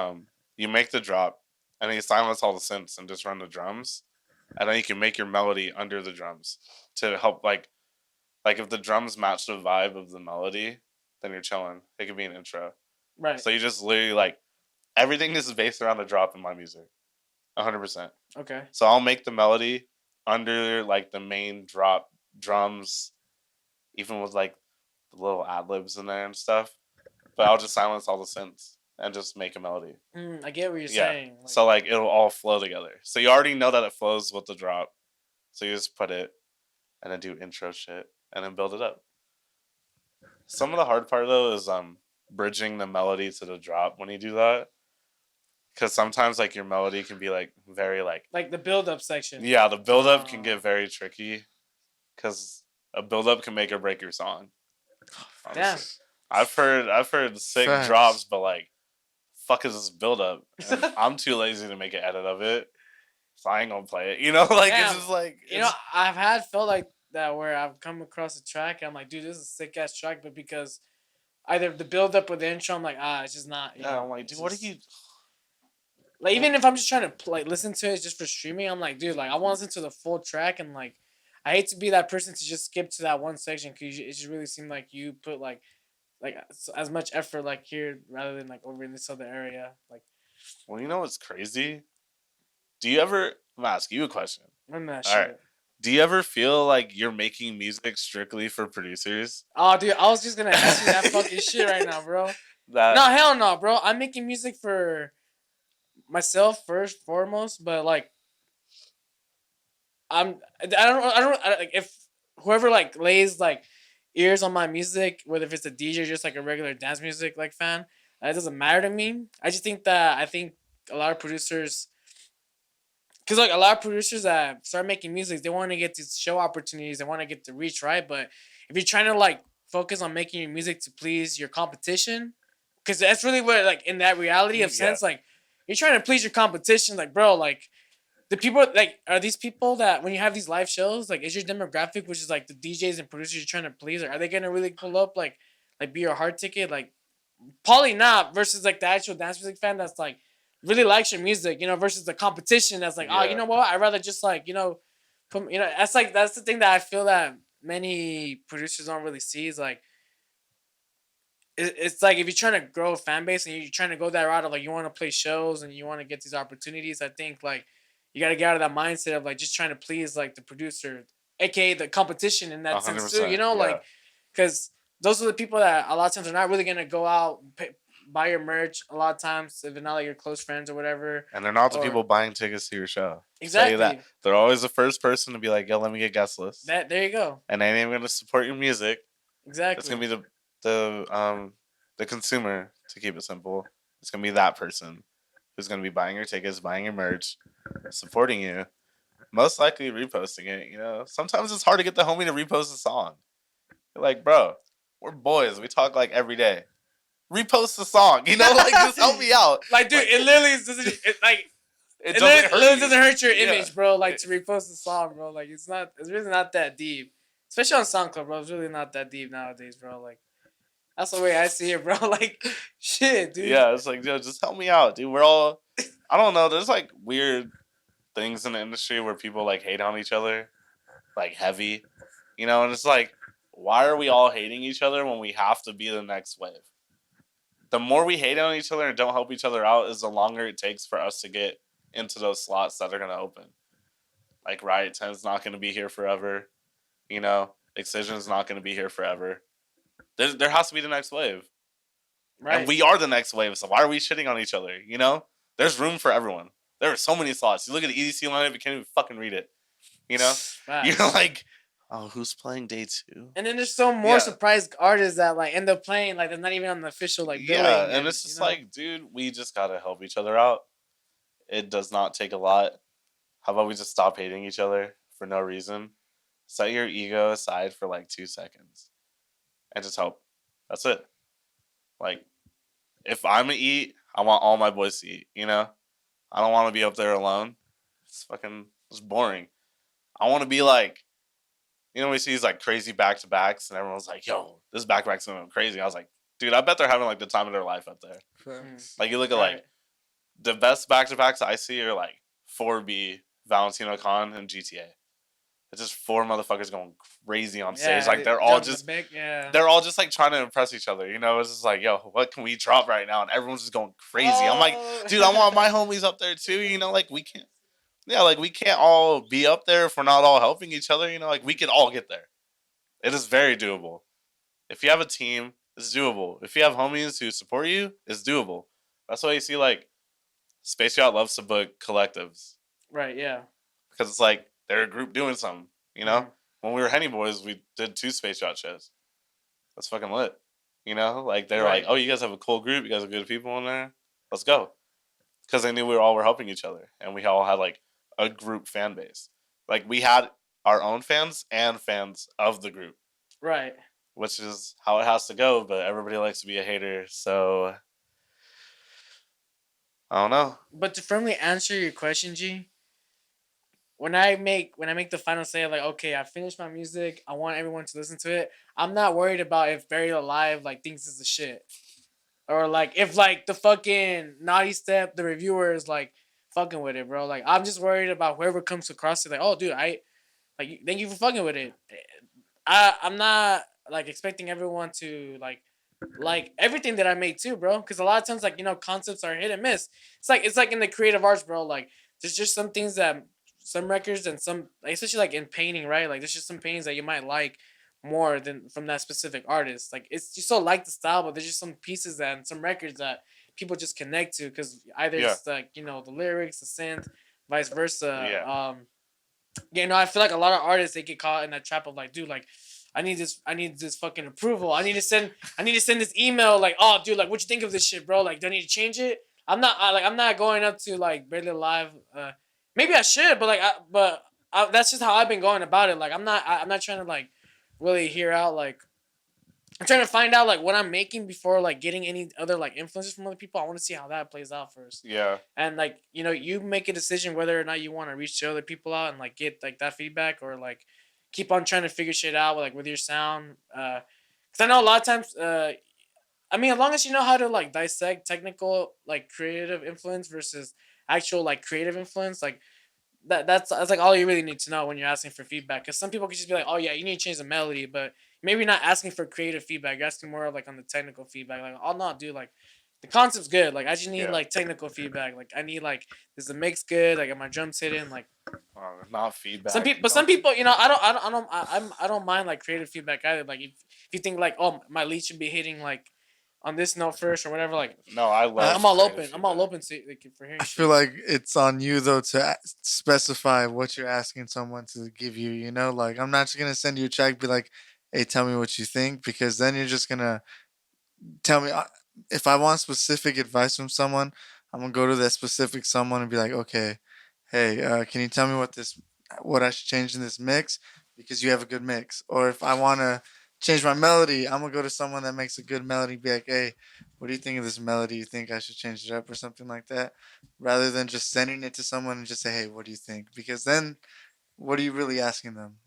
Speaker 3: you make the drop and then you silence all the synths and just run the drums, and then you can make your melody under the drums to help like if the drums match the vibe of the melody, then you're chilling. It could be an intro.
Speaker 2: right.
Speaker 3: So you just literally like everything is based around the drop in my music, 100%.
Speaker 2: Okay.
Speaker 3: So I'll make the melody under like the main drop drums, even with like the little ad libs in there and stuff. But I'll just silence all the synths and just make a melody.
Speaker 2: I get what you're
Speaker 3: Yeah.
Speaker 2: saying. Like,
Speaker 3: So like it'll all flow together. So you already know that it flows with the drop. So you just put it and then do intro shit and then build it up. Some of the hard part though is bridging the melody to the drop when you do that. Cause sometimes like your melody can be like very like
Speaker 2: the build-up section.
Speaker 3: yeah, the buildup can get very tricky. Cause a buildup can make or break your song.
Speaker 2: Damn.
Speaker 3: Honestly. I've heard sick
Speaker 1: Facts.
Speaker 3: drops, but like, fuck is this buildup? And I'm too lazy to make an edit of it, so I ain't gonna play it. Like
Speaker 2: Damn.
Speaker 3: it's just like
Speaker 2: I've felt like that where I've come across a track and I'm like, dude, this is a sick ass track, but because either the build-up or the intro, I'm like, it's just not.
Speaker 3: yeah. I'm like, dude, what are you?
Speaker 2: Like even if I'm just trying to listen to it just for streaming, I'm like, dude, like I want to listen to the full track and like, I hate to be that person to just skip to that one section because it just really seemed like you put like as much effort like here rather than like over in this other area. Like,
Speaker 3: Well, you know what's crazy? Do you ever? I'm gonna ask you a question.
Speaker 2: I'm that
Speaker 3: All
Speaker 2: shit.
Speaker 3: right. Do you ever feel like you're making music strictly for producers?
Speaker 2: Oh, dude, I was just gonna ask you that fucking shit right now, bro.
Speaker 3: That
Speaker 2: No, hell no, bro. I'm making music for myself first, foremost, but like, I don't like if whoever like lays like ears on my music, whether if it's a DJ or just like a regular dance music like fan, that doesn't matter to me. I just think that I think a lot of producers, because like a lot of producers that start making music, they want to get these show opportunities, they want to get the reach, right? But if you're trying to like focus on making your music to please your competition, because that's really what like in that reality of sense, like you're trying to please your competition, like bro, like the people like are these people that when you have these live shows, like is your demographic, which is like the DJs and producers you're trying to please, like, are they gonna really pull up like be your hard ticket? Like probably not. Versus like the actual dance music fan that's like really likes your music, versus the competition that's like, oh, you know what? I'd rather just like, put, that's the thing that I feel that many producers don't really see is like, it's like if you're trying to grow a fan base and you're trying to go that route of like you want to play shows and you want to get these opportunities, I think like you got to get out of that mindset of like just trying to please like the producer, aka the competition in that sense too, like because those are the people that a lot of times are not really gonna go out buy your merch a lot of times if they're not like your close friends or whatever.
Speaker 3: And they're not the people buying tickets to your show.
Speaker 2: Exactly.
Speaker 3: Tell you that. They're always the first person to be like, yo, let me get guest lists.
Speaker 2: There you go.
Speaker 3: And they ain't even gonna support your music.
Speaker 2: Exactly.
Speaker 3: It's gonna be the consumer, to keep it simple, It's gonna be that person who's gonna be buying your tickets, buying your merch, supporting you, most likely reposting it. You know, sometimes it's hard to get the homie to repost a song. You're like, bro, we're boys. We talk like every day. Repost the song. You know, like just help me out.
Speaker 2: Like, dude,
Speaker 3: Like,
Speaker 2: it literally doesn't.
Speaker 3: it
Speaker 2: It
Speaker 3: doesn't hurt
Speaker 2: literally
Speaker 3: you.
Speaker 2: doesn't hurt your
Speaker 3: Yeah.
Speaker 2: image, bro. Like to repost the song, bro. Like it's really not that deep. Especially on SoundCloud, bro. It's really not that deep nowadays, bro. Like that's the way I see it, bro. Like shit, dude.
Speaker 3: Yeah, it's like, yo, just help me out, dude. We're all, I don't know. There's like weird things in the industry where people like hate on each other, like heavy, you know. And it's like, why are we all hating each other when we have to be the next wave? The more we hate on each other and don't help each other out, is the longer it takes for us to get into those slots that are gonna open. Like Riot 10's not gonna be here forever, you know. Excision's not gonna be here forever. There has to be the next wave.
Speaker 2: Right.
Speaker 3: And we are the next wave, so why are we shitting on each other? You know? There's room for everyone. There are so many slots. You look at the EDC lineup, you can't even fucking read it. You know?
Speaker 2: Facts.
Speaker 3: You're like, oh, who's playing day 2?
Speaker 2: And then there's so more surprised artists that like end up playing like they're not even on the official like billing.
Speaker 3: Yeah, and it's just like, dude, we just gotta help each other out. It does not take a lot. How about we just stop hating each other for no reason? Set your ego aside for like 2 seconds and just help. That's it. Like, if I'm gonna eat, I want all my boys to eat, you know? I don't want to be up there alone. It's boring. I want to be like, you know, we see these like crazy back-to-backs and everyone's like, yo, this back-to-back's going crazy. I was like, dude, I bet they're having like the time of their life up there. Like, you look at like, the best back-to-backs I see are like 4B, Valentino Khan, and GTA. It's just 4 motherfuckers going crazy on stage. Like they're all just like trying to impress each other. You know, it's just like, yo, what can we drop right now? And everyone's just going crazy. I'm like, dude, I want my homies up there too. You know, like we can't all be up there if we're not all helping each other. You know, like we can all get there. It is very doable. If you have a team, it's doable. If you have homies who support you, it's doable. That's why you see like Space Yacht loves to book collectives.
Speaker 2: Right, yeah.
Speaker 3: Because it's like they're a group doing something, you know? When we were Henny Boys, we did 2 Space Yacht shows. That's fucking lit. You know? Like they're like, oh, you guys have a cool group, you guys have good people in there. Let's go. Because they knew we were helping each other. And we all had like a group fan base. Like we had our own fans and fans of the group.
Speaker 2: Right.
Speaker 3: Which is how it has to go, but everybody likes to be a hater, so I don't know.
Speaker 2: But to firmly answer your question, G, when I make the final say, like, okay, I finished my music, I want everyone to listen to it, I'm not worried about if Buried Alive like thinks it's the shit. Or like if like the fucking Naughty Step, the reviewer is like fucking with it, bro. Like I'm just worried about whoever comes across it, like, oh dude, thank you for fucking with it. I'm not like expecting everyone to like everything that I make too, bro. Because a lot of times, like, you know, concepts are hit and miss. It's like in the creative arts, bro. Like there's just some things that some records and some, like, especially like in painting, right? Like there's just some paintings that you might like more than from that specific artist. Like it's you still like the style, but there's just some pieces that and some records that people just connect to because either it's like, you know, the lyrics, the synth, vice versa.
Speaker 3: Yeah.
Speaker 2: You know, I feel like a lot of artists, they get caught in that trap of like, dude, like I need this fucking approval. I need to send this email like, oh dude, like what you think of this shit, bro? Like, do I need to change it? I'm not going up to like Barely Alive. Maybe I should, but that's just how I've been going about it. Like I'm not trying to like really hear out like, I'm trying to find out like what I'm making before like getting any other like influences from other people. I want to see how that plays out first.
Speaker 3: Yeah.
Speaker 2: And like, you know, you make a decision whether or not you want to reach to other people out and like get like that feedback or like keep on trying to figure shit out with your sound. Cause I know a lot of times, I mean, as long as you know how to like dissect technical like creative influence versus actual like creative influence, like that's like all you really need to know when you're asking for feedback. Cause some people could just be like, oh yeah, you need to change the melody, but maybe not asking for creative feedback. You're asking more of like on the technical feedback. Like, oh no, dude, like the concept's good. Like I just need like technical feedback. Like I need like, is the mix good? Like are my drums hitting? Like
Speaker 3: not feedback.
Speaker 2: Some people, you know, I don't mind like creative feedback either. Like if you think like, oh, my lead should be hitting like on this note first or whatever. Like
Speaker 3: no,
Speaker 2: I'm all open. I'm all open to like, for hearing.
Speaker 1: I feel like it's on you though to specify what you're asking someone to give you. You know, like I'm not just gonna send you a track, be like, "Hey, tell me what you think," because then you're just gonna tell me. if I want specific advice from someone, I'm gonna go to that specific someone and be like, okay, hey, can you tell me what I should change in this mix because you have a good mix? Or if I want to change my melody, I'm gonna go to someone that makes a good melody. Be like, hey, what do you think of this melody? You think I should change it up or something like that? Rather than just sending it to someone and just say, hey, what do you think? Because then, what are you really asking them?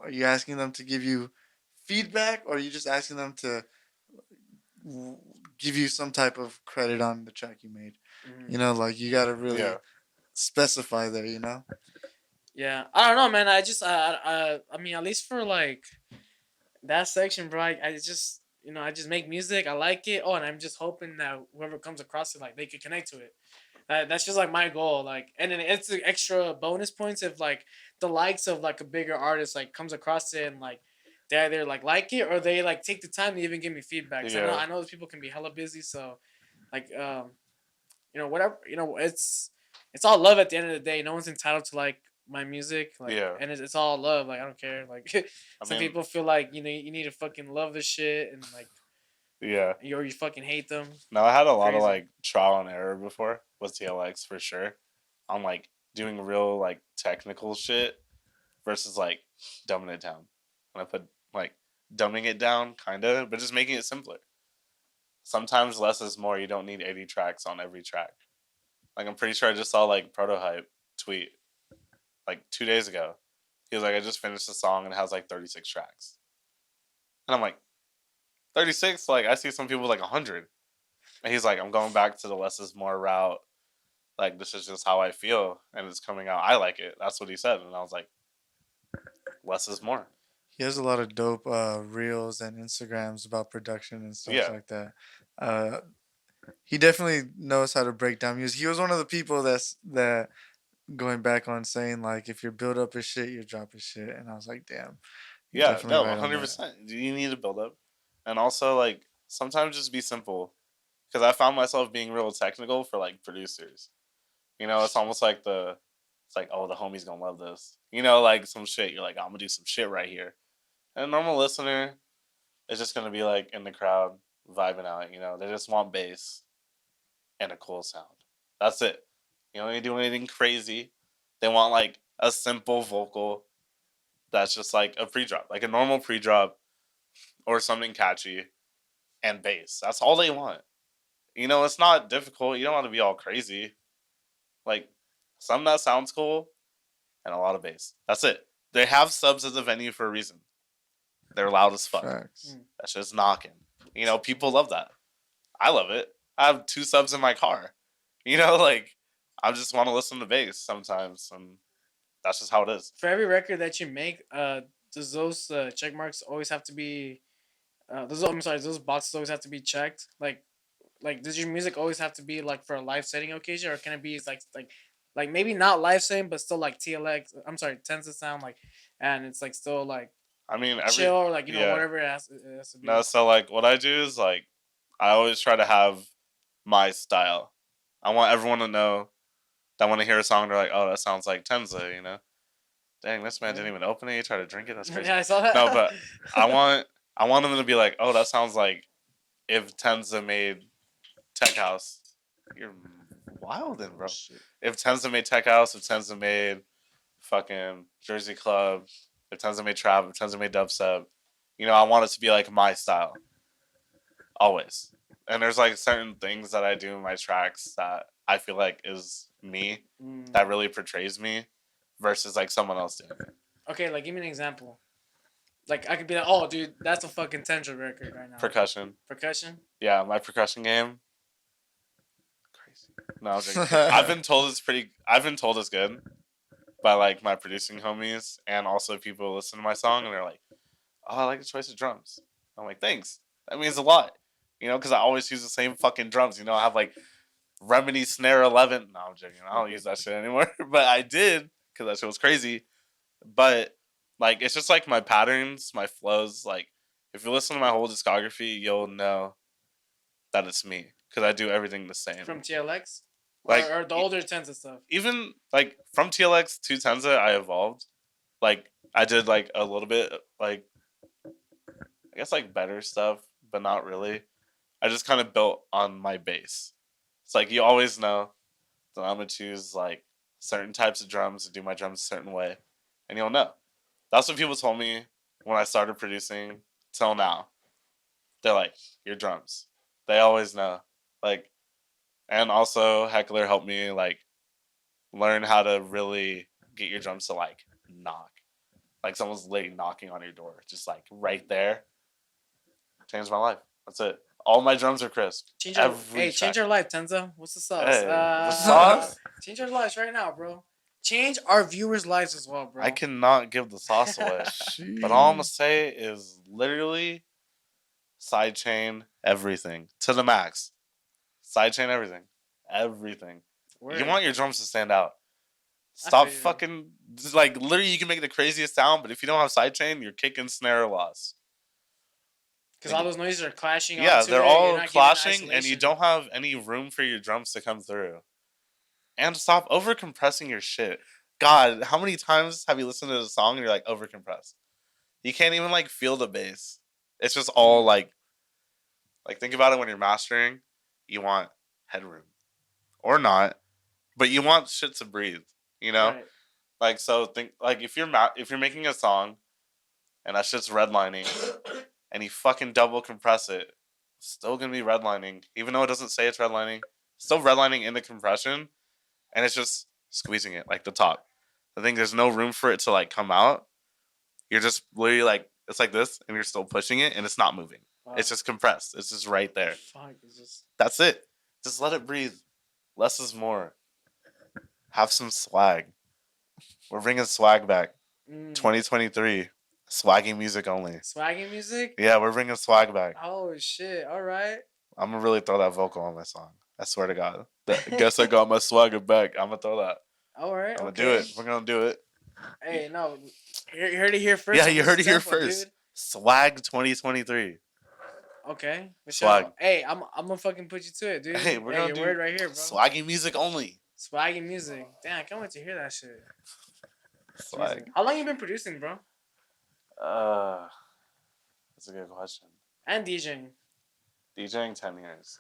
Speaker 1: Are you asking them to give you feedback, or are you just asking them to w- give you some type of credit on the track you made?
Speaker 2: Mhm.
Speaker 1: You know, like you gotta really
Speaker 3: Yeah.
Speaker 1: specify there. You know.
Speaker 2: Yeah, I don't know, man. I mean, at least for like that section, bro. I just, I just make music. I like it. Oh, and I'm just hoping that whoever comes across it, like, they could connect to it. That's just like my goal. Like, and then it's the extra bonus points if like the likes of like a bigger artist like comes across it and like they either like it or they like take the time to even give me feedback. 'Cause
Speaker 3: Yeah.
Speaker 2: I know those people can be hella busy. So like whatever, it's all love at the end of the day. No one's entitled to like my music, like,
Speaker 3: Yeah.
Speaker 2: and it's all love. Like, I don't care. Like,
Speaker 3: I
Speaker 2: some
Speaker 3: mean,
Speaker 2: people feel like you need to fucking love this shit and like
Speaker 3: yeah.
Speaker 2: you fucking hate them.
Speaker 3: No, I had a lot of
Speaker 2: Crazy.
Speaker 3: like trial and error before with TLX for sure. On like doing real like technical shit versus like dumbing it down. And I put like dumbing it down, kind of, but just making it simpler. Sometimes less is more. You don't need 80 tracks on every track. Like, I'm pretty sure I just saw like Prototype tweet like 2 days ago. He was like, I just finished the song and it has like 36 tracks. And I'm like, 36? Like, I see some people with like 100. And he's like, I'm going back to the less is more route. Like, this is just how I feel. And it's coming out. I like it. That's what he said. And I was like, less is more.
Speaker 1: He has a lot of dope reels and Instagrams about production and stuff
Speaker 3: Yeah.
Speaker 1: like that. Uh, he definitely knows how to break down music. He was one of the people that going back on saying like, if your build up is shit, your drop is shit. And I was like, damn, you're
Speaker 3: Yeah.
Speaker 1: definitely
Speaker 3: No,
Speaker 1: right on that.
Speaker 3: 100%. You need to build up. And also, like, sometimes just be simple. Because I found myself being real technical for like producers. It's almost like it's like, oh, the homie's gonna love this. Like some shit. You're like, I'm gonna do some shit right here. And a normal listener is just gonna be like in the crowd vibing out. They just want bass and a cool sound. That's it. You don't need to do anything crazy. They want like a simple vocal that's just like a pre-drop, like a normal pre-drop or something catchy and bass. That's all they want. It's not difficult. You don't want to be all crazy. Like, something that sounds cool and a lot of bass. That's it. They have subs at the venue for a reason. They're loud as fuck.
Speaker 1: Facts.
Speaker 3: That's just knocking. People love that. I love it. I have 2 subs in my car. Like, I just want to listen to bass sometimes, and that's just how it is.
Speaker 2: For every record that you make, does those check marks always have to be? I'm sorry, those boxes always have to be checked. Like, does your music always have to be like for a live setting occasion, or can it be like maybe not live setting, but still like TLX? I'm sorry, tends to sound like, and it's like still like
Speaker 3: I mean,
Speaker 2: chill or like
Speaker 3: yeah.
Speaker 2: whatever it has to be.
Speaker 3: No, so like what I do is like I always try to have my style. I want everyone to know that when they hear a song, they're like, "Oh, that sounds like Tenzuh." Dang, this man didn't even open it. He tried to drink it. That's crazy.
Speaker 2: Yeah, I saw that.
Speaker 3: No, but I want them to be like, "Oh, that sounds like if Tenzuh made Tech House." You're wild, then, bro. If Tenzuh made Tech House, if Tenzuh made fucking Jersey Club, if Tenzuh made Trap, if Tenzuh made Dubstep, I want it to be like my style. Always. And there's like certain things that I do in my tracks that I feel like is me, that really portrays me, versus like someone else doing it.
Speaker 2: Okay, like give me an example. Like I could be like, oh, dude, that's a fucking Tenzuh record right now.
Speaker 3: Percussion.
Speaker 2: Percussion.
Speaker 3: Yeah, my percussion game. Crazy. No, I'm joking. I've been told it's good by like my producing homies and also people who listen to my song and they're like, "Oh, I like the choice of drums." I'm like, "Thanks. That means a lot." Because I always use the same fucking drums. I have like Remedy Snare 11. No, I'm joking. I don't use that shit anymore. But I did because that shit was crazy. But like, it's just like my patterns, my flows. Like, if you listen to my whole discography, you'll know that it's me because I do everything the same.
Speaker 2: From TLX,
Speaker 3: like
Speaker 2: or the older Tenzuh stuff.
Speaker 3: Even like from TLX to Tenzuh, I evolved. Like I did like a little bit like I guess like better stuff, but not really. I just kind of built on my base. It's like you always know that I'm gonna choose like certain types of drums to do my drums a certain way, and you'll know. That's what people told me when I started producing till now. They're like, your drums. They always know. Like, and also Heckler helped me like learn how to really get your drums to like knock. Like someone's literally knocking on your door, just like right there. Changed my life. That's it. All my drums are crisp. Every
Speaker 2: change
Speaker 3: track.
Speaker 2: your life, Tenzuh. What's the sauce?
Speaker 3: Hey, the sauce?
Speaker 2: Change our lives right now, bro. Change our viewers' lives as well, bro.
Speaker 3: I cannot give the sauce away. But all I'm gonna say is literally sidechain everything to the max. Sidechain everything. Everything.
Speaker 2: Word.
Speaker 3: You want your drums to stand out.
Speaker 2: I
Speaker 3: Stop
Speaker 2: feel you.
Speaker 3: fucking just like literally you can make the craziest sound, but if you don't have sidechain, you're kicking snare loss.
Speaker 2: Because all those noises are clashing.
Speaker 3: Yeah,
Speaker 2: onto
Speaker 3: they're
Speaker 2: it,
Speaker 3: all
Speaker 2: you're not
Speaker 3: clashing
Speaker 2: getting
Speaker 3: and you
Speaker 2: isolation.
Speaker 3: don't have any room for your drums to come through. And stop over compressing your shit. God, how many times have you listened to the song and you're like over compressed? You can't even like feel the bass. It's just all like think about it when you're mastering, you want headroom. Or not, but you want shit to breathe, you know?
Speaker 2: Right.
Speaker 3: Like so think like if you're making a song and that shit's redlining and you fucking double compress it, it's still gonna be redlining. Even though it doesn't say it's redlining, it's still redlining in the compression and it's just squeezing it like the top. I think there's no room for it to like come out. You're just literally like it's like this and you're still pushing it and it's not moving.
Speaker 2: Wow.
Speaker 3: It's just compressed. It's just right there.
Speaker 2: Fuck, it's just...
Speaker 3: That's it. Just let it breathe. Less is more. Have some swag. We're bringing swag back. 2023. Swaggy music only.
Speaker 2: Swaggy music?
Speaker 3: Yeah, we're bringing swag back.
Speaker 2: Oh, shit. All right.
Speaker 3: I'm going to really throw that vocal on my song. I swear to God. Guess I got my swagger back. I'm going to throw that.
Speaker 2: All right.
Speaker 3: I'm going to do it. We're going to do it.
Speaker 2: Hey, no. You heard it here first.
Speaker 3: Yeah, you heard it here first. Dude. Swag 2023.
Speaker 2: Okay.
Speaker 3: Swag.
Speaker 2: Sure. Hey, I'm gonna fucking put you to it, dude.
Speaker 3: Hey, we're gonna do
Speaker 2: word right here, bro.
Speaker 3: Swaggy music only.
Speaker 2: Swaggy music. Damn, I can't wait to hear that shit.
Speaker 3: Swag.
Speaker 2: How long you been producing, bro?
Speaker 3: That's a good question.
Speaker 2: And DJing.
Speaker 3: DJing 10 years.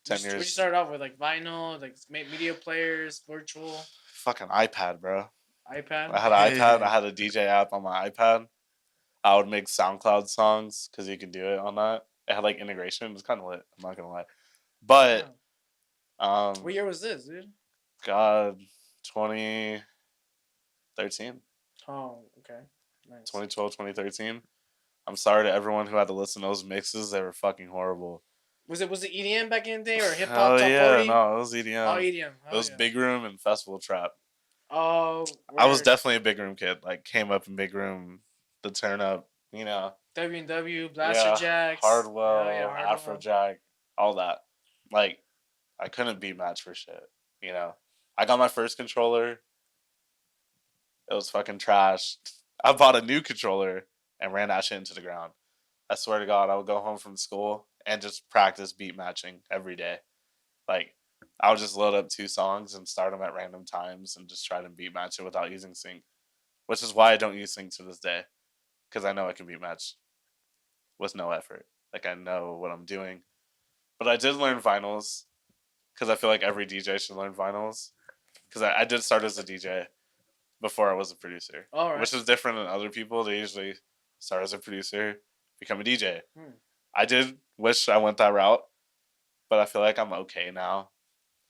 Speaker 3: 10 years.
Speaker 2: What you started off with, like vinyl, like media players, virtual.
Speaker 3: Fucking iPad, bro.
Speaker 2: iPad.
Speaker 3: I had an iPad. I had a DJ app on my iPad. I would make SoundCloud songs because you can do it on that. It had like integration. It was kind of lit. I'm not gonna lie, but
Speaker 2: what year was this, dude?
Speaker 3: God, 2013.
Speaker 2: Oh, okay, nice.
Speaker 3: 2012, 2013. I'm sorry to everyone who had to listen to those mixes. They were fucking horrible.
Speaker 2: Was it EDM back in the day or hip hop?
Speaker 3: Oh
Speaker 2: top
Speaker 3: yeah,
Speaker 2: 40?
Speaker 3: no, it was EDM.
Speaker 2: Oh, EDM.
Speaker 3: It was Big Room and Festival Trap.
Speaker 2: Oh,
Speaker 3: I was definitely a Big Room kid. Like came up in Big Room, the turn up, you know.
Speaker 2: W&W, Blaster Jacks,
Speaker 3: Hardwell, Afrojack, all that. Like, I couldn't be matched for shit. You know, I got my first controller. It was fucking trash. I bought a new controller and ran that shit into the ground. I swear to God, I would go home from school and just practice beat matching every day. Like, I would just load up 2 songs and start them at random times and just try to beat match it without using sync. Which is why I don't use sync to this day. Because I know I can beat match with no effort. Like, I know what I'm doing. But I did learn vinyls. Because I feel like every DJ should learn vinyls. Because I did start as a DJ before I was a producer.
Speaker 2: All right.
Speaker 3: Which is different than other people. They usually start as a producer, become a DJ. I did wish I went that route. But I feel like I'm okay now.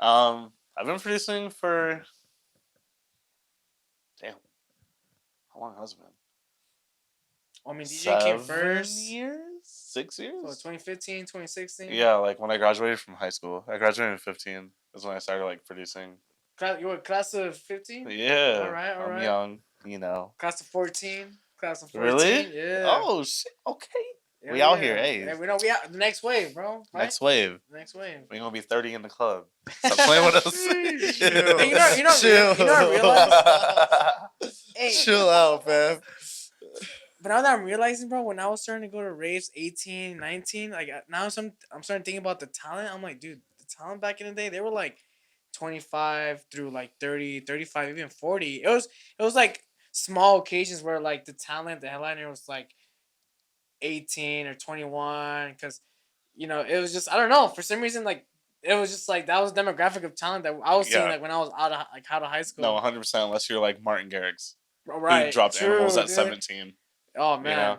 Speaker 3: I've been producing for... Damn. How long has it been?
Speaker 2: I mean, DJ came first.
Speaker 3: 7 years? 6 years?
Speaker 2: So 2015, 2016?
Speaker 3: Yeah, like when I graduated from high school. I graduated in 15. Is when I started like producing.
Speaker 2: You were class of 15?
Speaker 3: Yeah.
Speaker 2: All right.
Speaker 3: I'm young, you know.
Speaker 2: Class of 14? Class of 14?
Speaker 3: Really?
Speaker 2: Yeah.
Speaker 3: Oh, shit. Okay.
Speaker 2: Yeah,
Speaker 3: we out here, hey.
Speaker 2: Yeah, we know we out. The next wave, bro. Right?
Speaker 3: Next wave.
Speaker 2: Next wave.
Speaker 3: We're going to be 30 in the club. Stop playing with us.
Speaker 1: Chill.
Speaker 2: Hey, you know, I realized. Hey.
Speaker 1: Chill out, man.
Speaker 2: But now that I'm realizing, bro, when I was starting to go to raves 18, 19, like now I'm starting to think about the talent. I'm like, dude, the talent back in the day, they were like 25 through like 30, 35, even 40. It was like small occasions where like the talent, the headliner was like 18 or 21 because you know, it was just I don't know for some reason like it was just like that was demographic of talent that I was seeing
Speaker 3: Yeah.
Speaker 2: like when I was out of high school.
Speaker 3: No, 100%. Unless you're like Martin Garrix, who
Speaker 2: Right,
Speaker 3: dropped
Speaker 2: true,
Speaker 3: Animals at
Speaker 2: dude.
Speaker 3: 17.
Speaker 2: Oh man,
Speaker 3: know?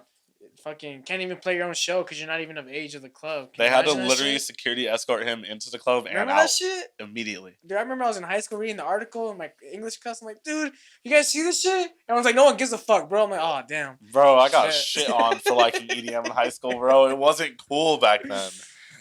Speaker 2: fucking can't even play your own show because you're not even of age of the club. Can
Speaker 3: They
Speaker 2: you
Speaker 3: had to
Speaker 2: imagine that
Speaker 3: literally
Speaker 2: shit?
Speaker 3: security escort him into the club and
Speaker 2: Remember
Speaker 3: out
Speaker 2: that shit?
Speaker 3: immediately.
Speaker 2: Dude, I remember I was in high school reading the article in my English class. I'm like, dude, you guys see this shit? Everyone's like, no one gives a fuck, bro. I'm like, oh damn.
Speaker 3: Bro, I got
Speaker 2: Yeah.
Speaker 3: shit on for liking EDM in high school, bro. It wasn't cool back then.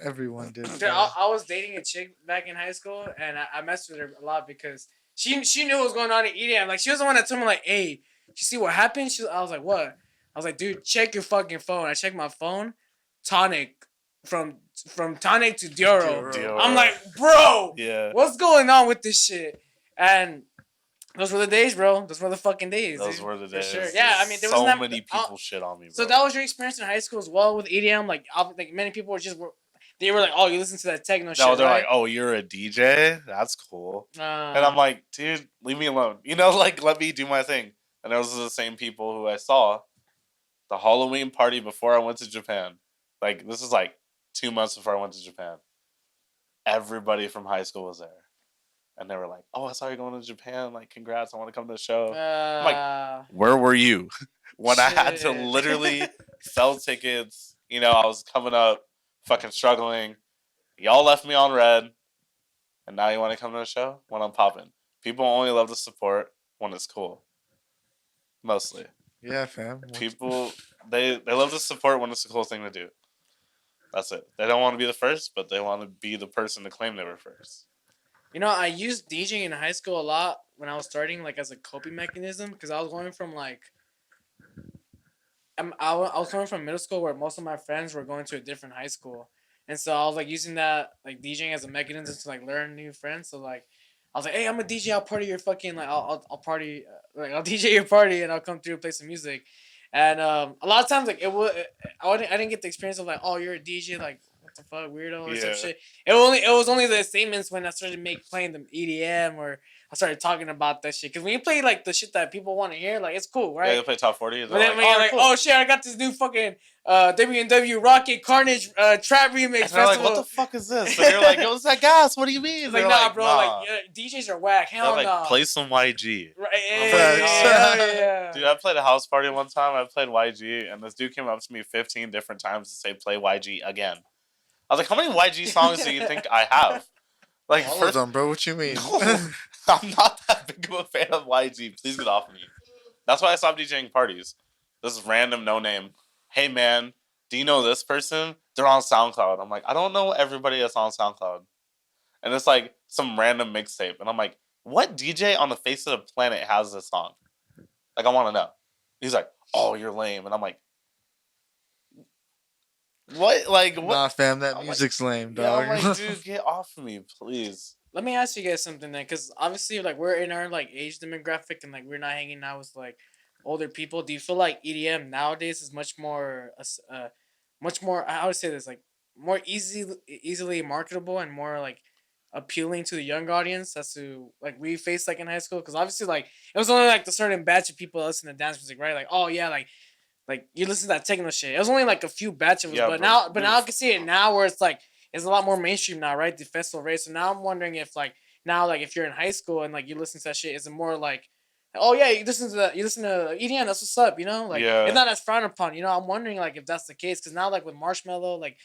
Speaker 1: Everyone did.
Speaker 2: Dude, I was dating a chick back in high school, and I messed with her a lot because she knew what was going on in EDM. Like, she was the one that told me, like, hey, you see what happened? I was like, what? I was like, dude, check your fucking phone. I checked my phone. Tonic. From Tonic to Dioro.
Speaker 3: Dioro.
Speaker 2: I'm like, bro,
Speaker 3: Yeah.
Speaker 2: what's going on with this shit? And those were the days, bro. Those were the fucking days.
Speaker 3: Those
Speaker 2: dude.
Speaker 3: were the
Speaker 2: For
Speaker 3: days.
Speaker 2: sure. Yeah, I mean, there
Speaker 3: so
Speaker 2: wasn't that
Speaker 3: many people shit on me, bro.
Speaker 2: So that was your experience in high school as well with EDM. Like many people they were like, oh, you listen to that techno shit.
Speaker 3: No, they're
Speaker 2: right?
Speaker 3: like, oh, you're a DJ? That's cool. And
Speaker 2: Uh,
Speaker 3: I'm like, dude, leave me alone. You know, like, let me do my thing. And those are the same people who I saw the Halloween party before I went to Japan. Like, this is like 2 months before I went to Japan. Everybody from high school was there. And they were like, oh, I saw you going to Japan. Like, congrats. I want to come to the show. I'm like, where were you when I had to
Speaker 2: Shit.
Speaker 3: literally sell tickets? You know, I was coming up, fucking struggling. Y'all left me on red. And now you want to come to the show? When I'm popping. People only love to support when it's cool. Mostly.
Speaker 1: Yeah, fam.
Speaker 3: People, they love to support when it's a cool thing to do. That's it. They don't want to be the first, but they want to be the person to claim they were first.
Speaker 2: You know, I used DJing in high school a lot when I was starting, like as a coping mechanism, because I was going from like, I was coming from middle school where most of my friends were going to a different high school, and so I was like using that like DJing as a mechanism to like learn new friends. So like, I was like, hey, I'm a DJ. I'll party your fucking like I'll party like I'll DJ your party and I'll come through and play some music, and a lot of times like I didn't get the experience of like, oh, you're a DJ, like what the fuck, weirdo or some
Speaker 3: Yeah.
Speaker 2: shit. It was only the statements when I started playing the EDM or I started talking about that shit. Because when you play like the shit that people want to hear, like it's cool,
Speaker 3: Yeah,
Speaker 2: right?
Speaker 3: they play top 40.
Speaker 2: But then when
Speaker 3: oh,
Speaker 2: you're like,
Speaker 3: cool.
Speaker 2: oh shit, I got this new fucking W&W Rocket Carnage trap remix
Speaker 3: And they're
Speaker 2: festival.
Speaker 3: like, what the fuck is this? And you're like, yo, it's that gas. What do you mean?
Speaker 2: It's like,
Speaker 3: They're
Speaker 2: nah, bro.
Speaker 3: nah.
Speaker 2: Like, DJs are whack.
Speaker 3: They're
Speaker 2: Hell
Speaker 3: like,
Speaker 2: no.
Speaker 3: play some YG.
Speaker 2: Right,
Speaker 1: Facts.
Speaker 2: yeah.
Speaker 3: Dude, I played a house party one time. I played YG, and this dude came up to me 15 different times to say, play YG again. I was like, how many YG songs do you think I have? Like,
Speaker 1: All of them, bro. What you mean?
Speaker 3: No, I'm not that big of a fan of YG. Please get off me. That's why I stopped DJing parties. This is random, no name. Hey, man, do you know this person? They're on SoundCloud. I'm like, I don't know everybody that's on SoundCloud. And it's like some random mixtape. And I'm like, what DJ on the face of the planet has this song? Like, I want to know. He's like, oh, you're lame. And I'm like, what? Like, what?
Speaker 1: Nah, fam. That
Speaker 3: I'm
Speaker 1: music's lame,
Speaker 3: Yeah,
Speaker 1: dog.
Speaker 3: I'm like, dude, get off of me, please.
Speaker 2: Let me ask you guys something then, because obviously, like, we're in our like age demographic, and like we're not hanging out with like older people. Do you feel like EDM nowadays is much more, much more? I would say this like more easily marketable and more like appealing to the young audience as to like we faced like in high school? Because obviously, like it was only like the certain batch of people that listen to dance music, right? Like, oh yeah, like you listen to that techno shit. It was only like a few batches,
Speaker 3: Yeah,
Speaker 2: but
Speaker 3: bro.
Speaker 2: now I can see it now where it's like it's a lot more mainstream now, right? The festival rate. So now I'm wondering if like now like if you're in high school and like you listen to that shit, is it more like, oh yeah, you listen to EDM, that's what's up, you know? Like
Speaker 3: Yeah.
Speaker 2: it's not as frowned upon, you know? I'm wondering like if that's the case because now like with Marshmello, like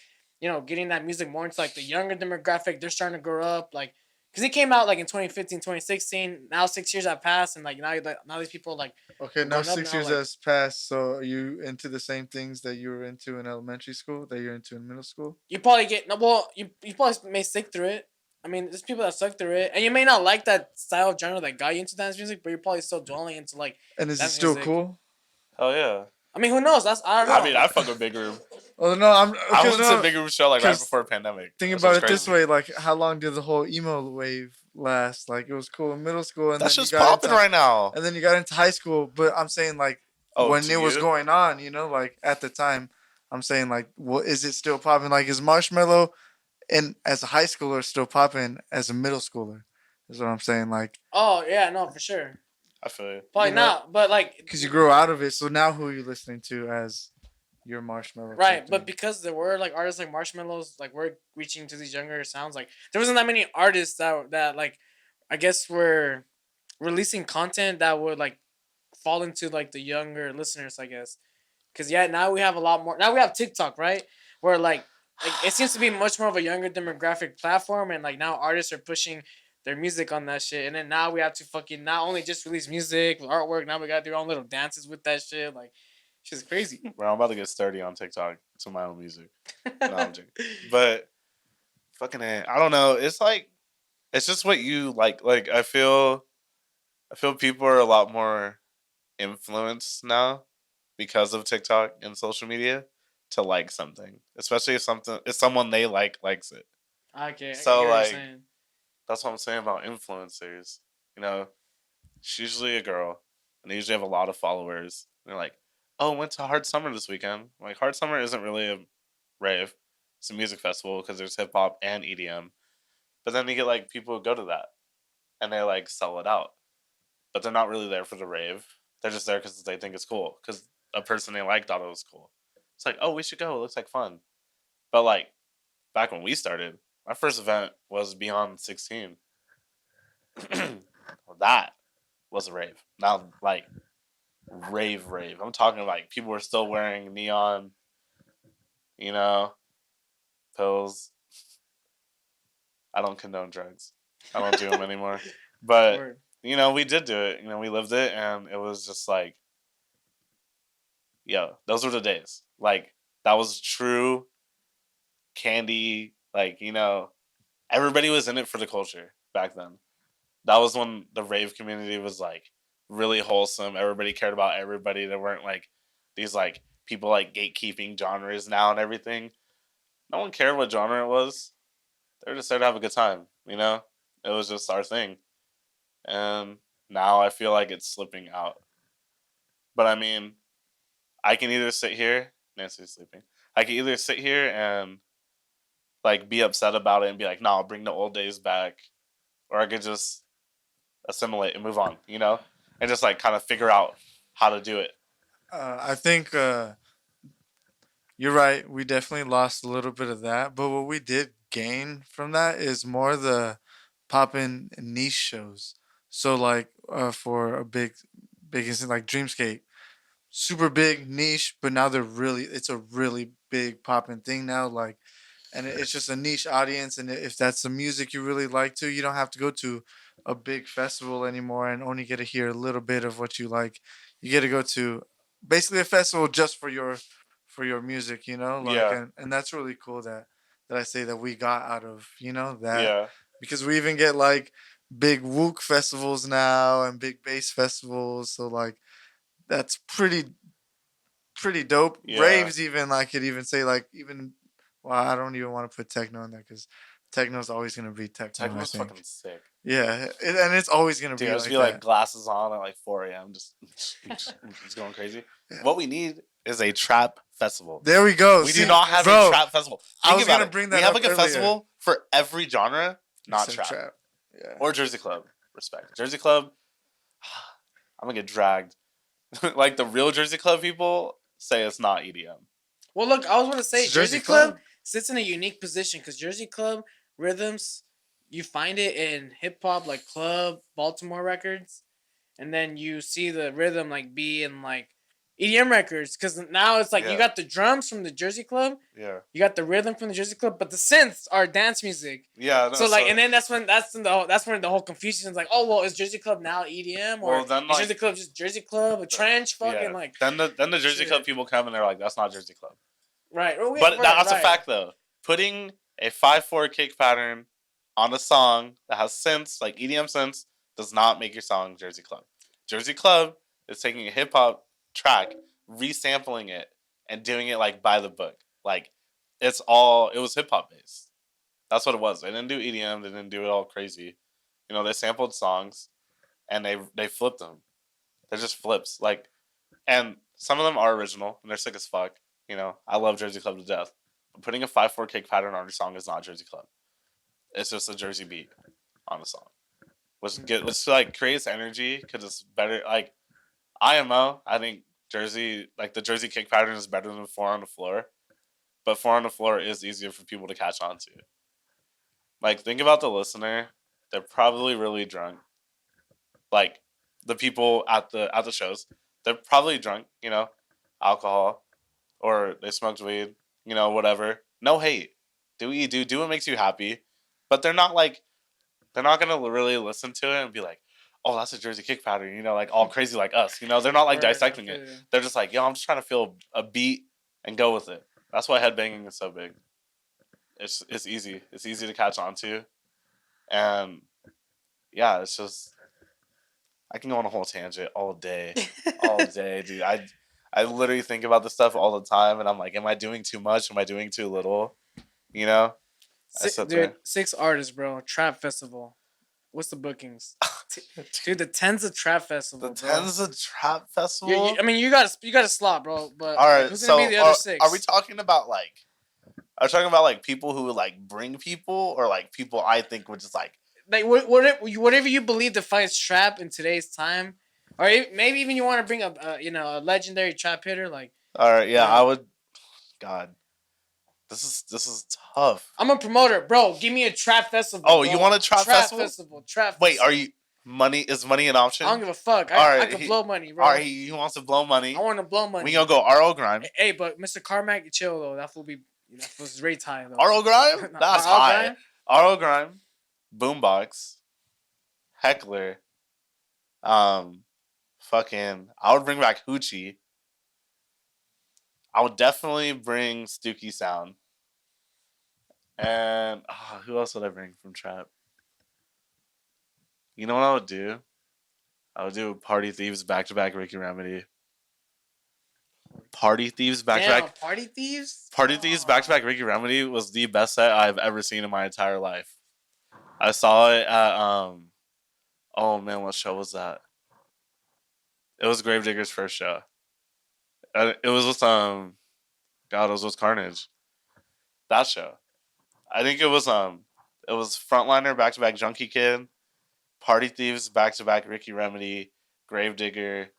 Speaker 2: you know, getting that music more into like the younger demographic, they're starting to grow up, like. Because he came out like in 2015, 2016. Now 6 years have passed, and like now these people like
Speaker 1: Okay, now
Speaker 2: growing up
Speaker 1: 6
Speaker 2: now,
Speaker 1: years
Speaker 2: like-
Speaker 1: has passed. So are you into the same things that you were into in elementary school that you're into in middle school?
Speaker 2: you probably get no. Well, you probably may stick through it. I mean, there's people that stuck through it, and you may not like that style of genre that got you into dance music, but you're probably still dwelling into like.
Speaker 1: And is it
Speaker 2: Dance
Speaker 1: still
Speaker 2: music.
Speaker 1: cool?
Speaker 3: Hell yeah.
Speaker 2: I mean, who knows? I don't know.
Speaker 3: I mean, I fuck with Big Room.
Speaker 1: Oh no, I'm.
Speaker 3: I
Speaker 1: Because
Speaker 3: went to Big Room show like right
Speaker 1: 'cause
Speaker 3: before the pandemic.
Speaker 1: think
Speaker 3: That
Speaker 1: about
Speaker 3: shit's
Speaker 1: it this
Speaker 3: crazy.
Speaker 1: way: like, how long did the whole emo wave last? Like, it was cool in middle school, and
Speaker 3: That's
Speaker 1: then
Speaker 3: just
Speaker 1: you got
Speaker 3: popping
Speaker 1: into,
Speaker 3: right now.
Speaker 1: and then you got into high school. But I'm saying like
Speaker 3: Oh,
Speaker 1: when
Speaker 3: to
Speaker 1: it was
Speaker 3: you?
Speaker 1: going on, you know, like at the time, I'm saying like, what is it still popping? Like, is Marshmello and as a high schooler still popping as a middle schooler? Is what I'm saying. Like,
Speaker 2: Oh yeah, no, for sure.
Speaker 3: I feel you.
Speaker 2: Probably
Speaker 1: You know,
Speaker 2: not, but like
Speaker 1: because you grow out of it. So now, who are you listening to as your marshmallow
Speaker 2: Right,
Speaker 1: type
Speaker 2: but
Speaker 1: thing.
Speaker 2: because there were like artists like Marshmallows, like we're reaching to these younger sounds. Like there wasn't that many artists that like, I guess were releasing content that would like fall into like the younger listeners. I guess because yeah, now we have a lot more. Now we have TikTok, right? Where like it seems to be much more of a younger demographic platform, and like now artists are pushing their music on that shit, and then now we have to fucking not only just release music with artwork. Now we got to do our own little dances with that shit. Like, shit's crazy.
Speaker 3: Bro, I'm about to get sturdy on TikTok to my own music. No, I'm joking. But fucking it, I don't know. It's like it's just what you like. Like I feel people are a lot more influenced now because of TikTok and social media to like something, especially if someone they likes it.
Speaker 2: Okay, I get
Speaker 3: So
Speaker 2: what you're
Speaker 3: like
Speaker 2: saying.
Speaker 3: that's what I'm saying about influencers. You know, she's usually a girl, and they usually have a lot of followers. And they're like, "Oh, went to Hard Summer this weekend." I'm like, Hard Summer isn't really a rave; it's a music festival because there's hip hop and EDM. But then you get like people who go to that and they like sell it out, but they're not really there for the rave. They're just there because they think it's cool because a person they like thought it was cool. It's like, oh, we should go. It looks like fun. But like back when we started, my first event was Beyond 16. That was a rave. Now, like rave. I'm talking like people were still wearing neon, you know, pills. I don't condone drugs. I don't do them anymore. But
Speaker 2: Word.
Speaker 3: you know, we did do it. You know, we lived it, and it was just like, yo, those were the days. Like that was true candy. Like you know, everybody was in it for the culture back then. That was when the rave community was like really wholesome. Everybody cared about everybody. There weren't like these like people like gatekeeping genres now and everything. No one cared what genre it was. They were just there to have a good time. You know, it was just our thing. And now I feel like it's slipping out. But I mean, I can either sit here. Nancy's sleeping. I can either sit here and like be upset about it and be like, "No, I'll bring the old days back," or I could just assimilate and move on, you know, and just like kind of figure out how to do it.
Speaker 1: I think you're right. We definitely lost a little bit of that, but what we did gain from that is more the poppin' niche shows. So like for a big instance like Dreamscape, super big niche, but now it's a really big poppin' thing now. Like, and it's just a niche audience, and if that's the music you really like to, you don't have to go to a big festival anymore and only get to hear a little bit of what you like. You get to go to basically a festival just for your music, you know, like,
Speaker 3: Yeah,
Speaker 1: and that's really cool that I say that we got out of, you know, that,
Speaker 3: yeah,
Speaker 1: because we even get like big wook festivals now and big bass festivals, so like that's pretty dope.
Speaker 3: yeah.
Speaker 1: Raves even, I could even say like even, well, I don't even want to put techno in there because techno's always gonna be techno. I
Speaker 3: Techno's fucking
Speaker 1: think.
Speaker 3: sick,
Speaker 1: Yeah, and it's always gonna
Speaker 3: dude. I
Speaker 1: be
Speaker 3: just
Speaker 1: like
Speaker 3: be like
Speaker 1: that.
Speaker 3: glasses on at like 4 a.m. Just going crazy.
Speaker 1: Yeah.
Speaker 3: What we need is a trap festival.
Speaker 1: There we go.
Speaker 3: We do
Speaker 1: See,
Speaker 3: not have a
Speaker 1: bro,
Speaker 3: trap festival.
Speaker 1: I
Speaker 3: Think
Speaker 1: was
Speaker 3: about
Speaker 1: gonna
Speaker 3: it.
Speaker 1: bring
Speaker 3: We
Speaker 1: that
Speaker 3: have
Speaker 1: up
Speaker 3: like a
Speaker 1: earlier.
Speaker 3: festival for every genre, not
Speaker 1: Except
Speaker 3: trap
Speaker 1: trap. Yeah.
Speaker 3: or Jersey Club. Respect Jersey Club. I'm gonna get dragged. Like the real Jersey Club people say it's not EDM.
Speaker 2: Well, look, I was going to say
Speaker 1: It's Jersey
Speaker 2: Jersey Club
Speaker 1: Club.
Speaker 2: sits in a unique position because Jersey Club rhythms, you find it in hip hop like club Baltimore records, and then you see the rhythm like be in like EDM records because now it's like you
Speaker 3: Yeah.
Speaker 2: got the drums from the Jersey Club,
Speaker 3: Yeah.
Speaker 2: you got the rhythm from the Jersey Club, but the synths are dance music.
Speaker 3: Yeah. No,
Speaker 2: So like, and then that's when the whole confusion is like, oh well, is Jersey Club now EDM or
Speaker 3: well, then
Speaker 2: is
Speaker 3: like
Speaker 2: Jersey Club just Jersey Club, a trench, fucking
Speaker 3: yeah.
Speaker 2: like
Speaker 3: Then the Jersey
Speaker 2: shit.
Speaker 3: Club people come and they're like, that's not Jersey Club.
Speaker 2: Right. Oh, yeah,
Speaker 3: But
Speaker 2: right,
Speaker 3: that's a
Speaker 2: right.
Speaker 3: fact though. Putting a 5/4 kick pattern on a song that has synths like EDM synths does not make your song Jersey Club. Jersey Club is taking a hip hop track, resampling it, and doing it like by the book. Like it was hip hop based. That's what it was. They didn't do EDM. They didn't do it all crazy. You know, they sampled songs and they flipped them. They're just flips. Like, and some of them are original and they're sick as fuck. You know, I love Jersey Club to death. But putting a 5/4 kick pattern on your song is not Jersey Club. It's just a Jersey beat on the song, which like creates energy because it's better. Like IMO, I think Jersey, like the Jersey kick pattern is better than 4 on the floor, but 4 on the floor is easier for people to catch on to. Like, think about the listener. They're probably really drunk. Like, the people at the shows, they're probably drunk, you know, alcohol, or they smoked weed, you know, whatever. No hate. Do what you do. Do what makes you happy. But they're not gonna really listen to it and be like, oh, that's a Jersey kick pattern, you know, like all crazy like us. You know, they're not like
Speaker 2: Right,
Speaker 3: dissecting it.
Speaker 2: okay.
Speaker 3: They're just like, yo, I'm just trying to feel a beat and go with it. That's why headbanging is so big. It's easy. It's easy to catch on to. And yeah, it's just I can go on a whole tangent all day. All day, dude. I literally think about this stuff all the time and I'm like, am I doing too much? Am I doing too little? You know? I sit
Speaker 2: Dude,
Speaker 3: there.
Speaker 2: 6 artists, bro. Trap festival. What's the bookings? Dude, the Tenzuh Trap Festival,
Speaker 3: The
Speaker 2: bro.
Speaker 3: Tenzuh Trap Festival?
Speaker 2: I mean, you got a slot, bro. But
Speaker 3: All right,
Speaker 2: who's
Speaker 3: so
Speaker 2: gonna be the other 6?
Speaker 3: are we talking about like? Are we talking about like people who would like bring people, or like people I think would just like?
Speaker 2: Like whatever you believe defines trap in today's time, or maybe even you want to bring up a legendary trap hitter like.
Speaker 3: All right, yeah,
Speaker 2: Yeah.
Speaker 3: I would. God, this is tough.
Speaker 2: I'm a promoter, bro. Give me a trap festival.
Speaker 3: Oh,
Speaker 2: bro.
Speaker 3: you want a trap festival?
Speaker 2: Trap.
Speaker 3: Wait,
Speaker 2: festival.
Speaker 3: are you money? Is money an option?
Speaker 2: I don't give a fuck.
Speaker 3: All right,
Speaker 2: I could blow money, bro.
Speaker 3: All right, he wants to blow money.
Speaker 2: I want to blow money.
Speaker 3: We gonna go RO Grime.
Speaker 2: Hey, but Mr. Carmack, chill though. That was rate high though.
Speaker 3: RO Grime? That's
Speaker 2: RO
Speaker 3: high.
Speaker 2: Grime?
Speaker 3: RO Grime, Boombox, Heckler, fucking. I would bring back Hoochie. I would definitely bring Stooky Sound. And who else would I bring from Trap? You know what I would do? I would do Party Thieves back to back Ricky Remedy. Party Thieves back to back.
Speaker 2: Party Thieves.
Speaker 3: Party Thieves back to back Ricky Remedy was the best set I've ever seen in my entire life. I saw it at oh man, what show was that? It was Gravedigger's first show. It was with God, it was with Carnage. That show. I think it was Frontliner back to back Junkie Kid, Party Thieves back to back Ricky Remedy, Gravedigger,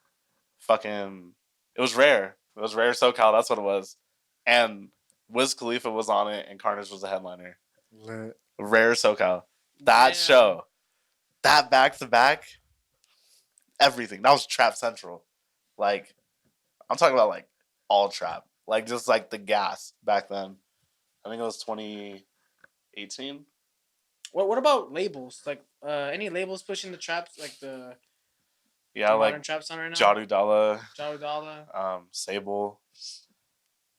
Speaker 3: fucking. It was Rare. It was Rare SoCal. That's what it was, and Wiz Khalifa was on it, and Carnage was the headliner.
Speaker 1: Lit.
Speaker 3: Rare SoCal. That
Speaker 2: Damn.
Speaker 3: show, that back to back, everything. That was Trap Central. Like, I'm talking about like all trap, like just like the gas back then. I think it was 2018.
Speaker 2: What about labels? Like any labels pushing the traps like the
Speaker 3: Yeah,
Speaker 2: modern
Speaker 3: like
Speaker 2: trap sound right now?
Speaker 3: Jadu Dalla,
Speaker 2: Jaru Dalla.
Speaker 3: Sable,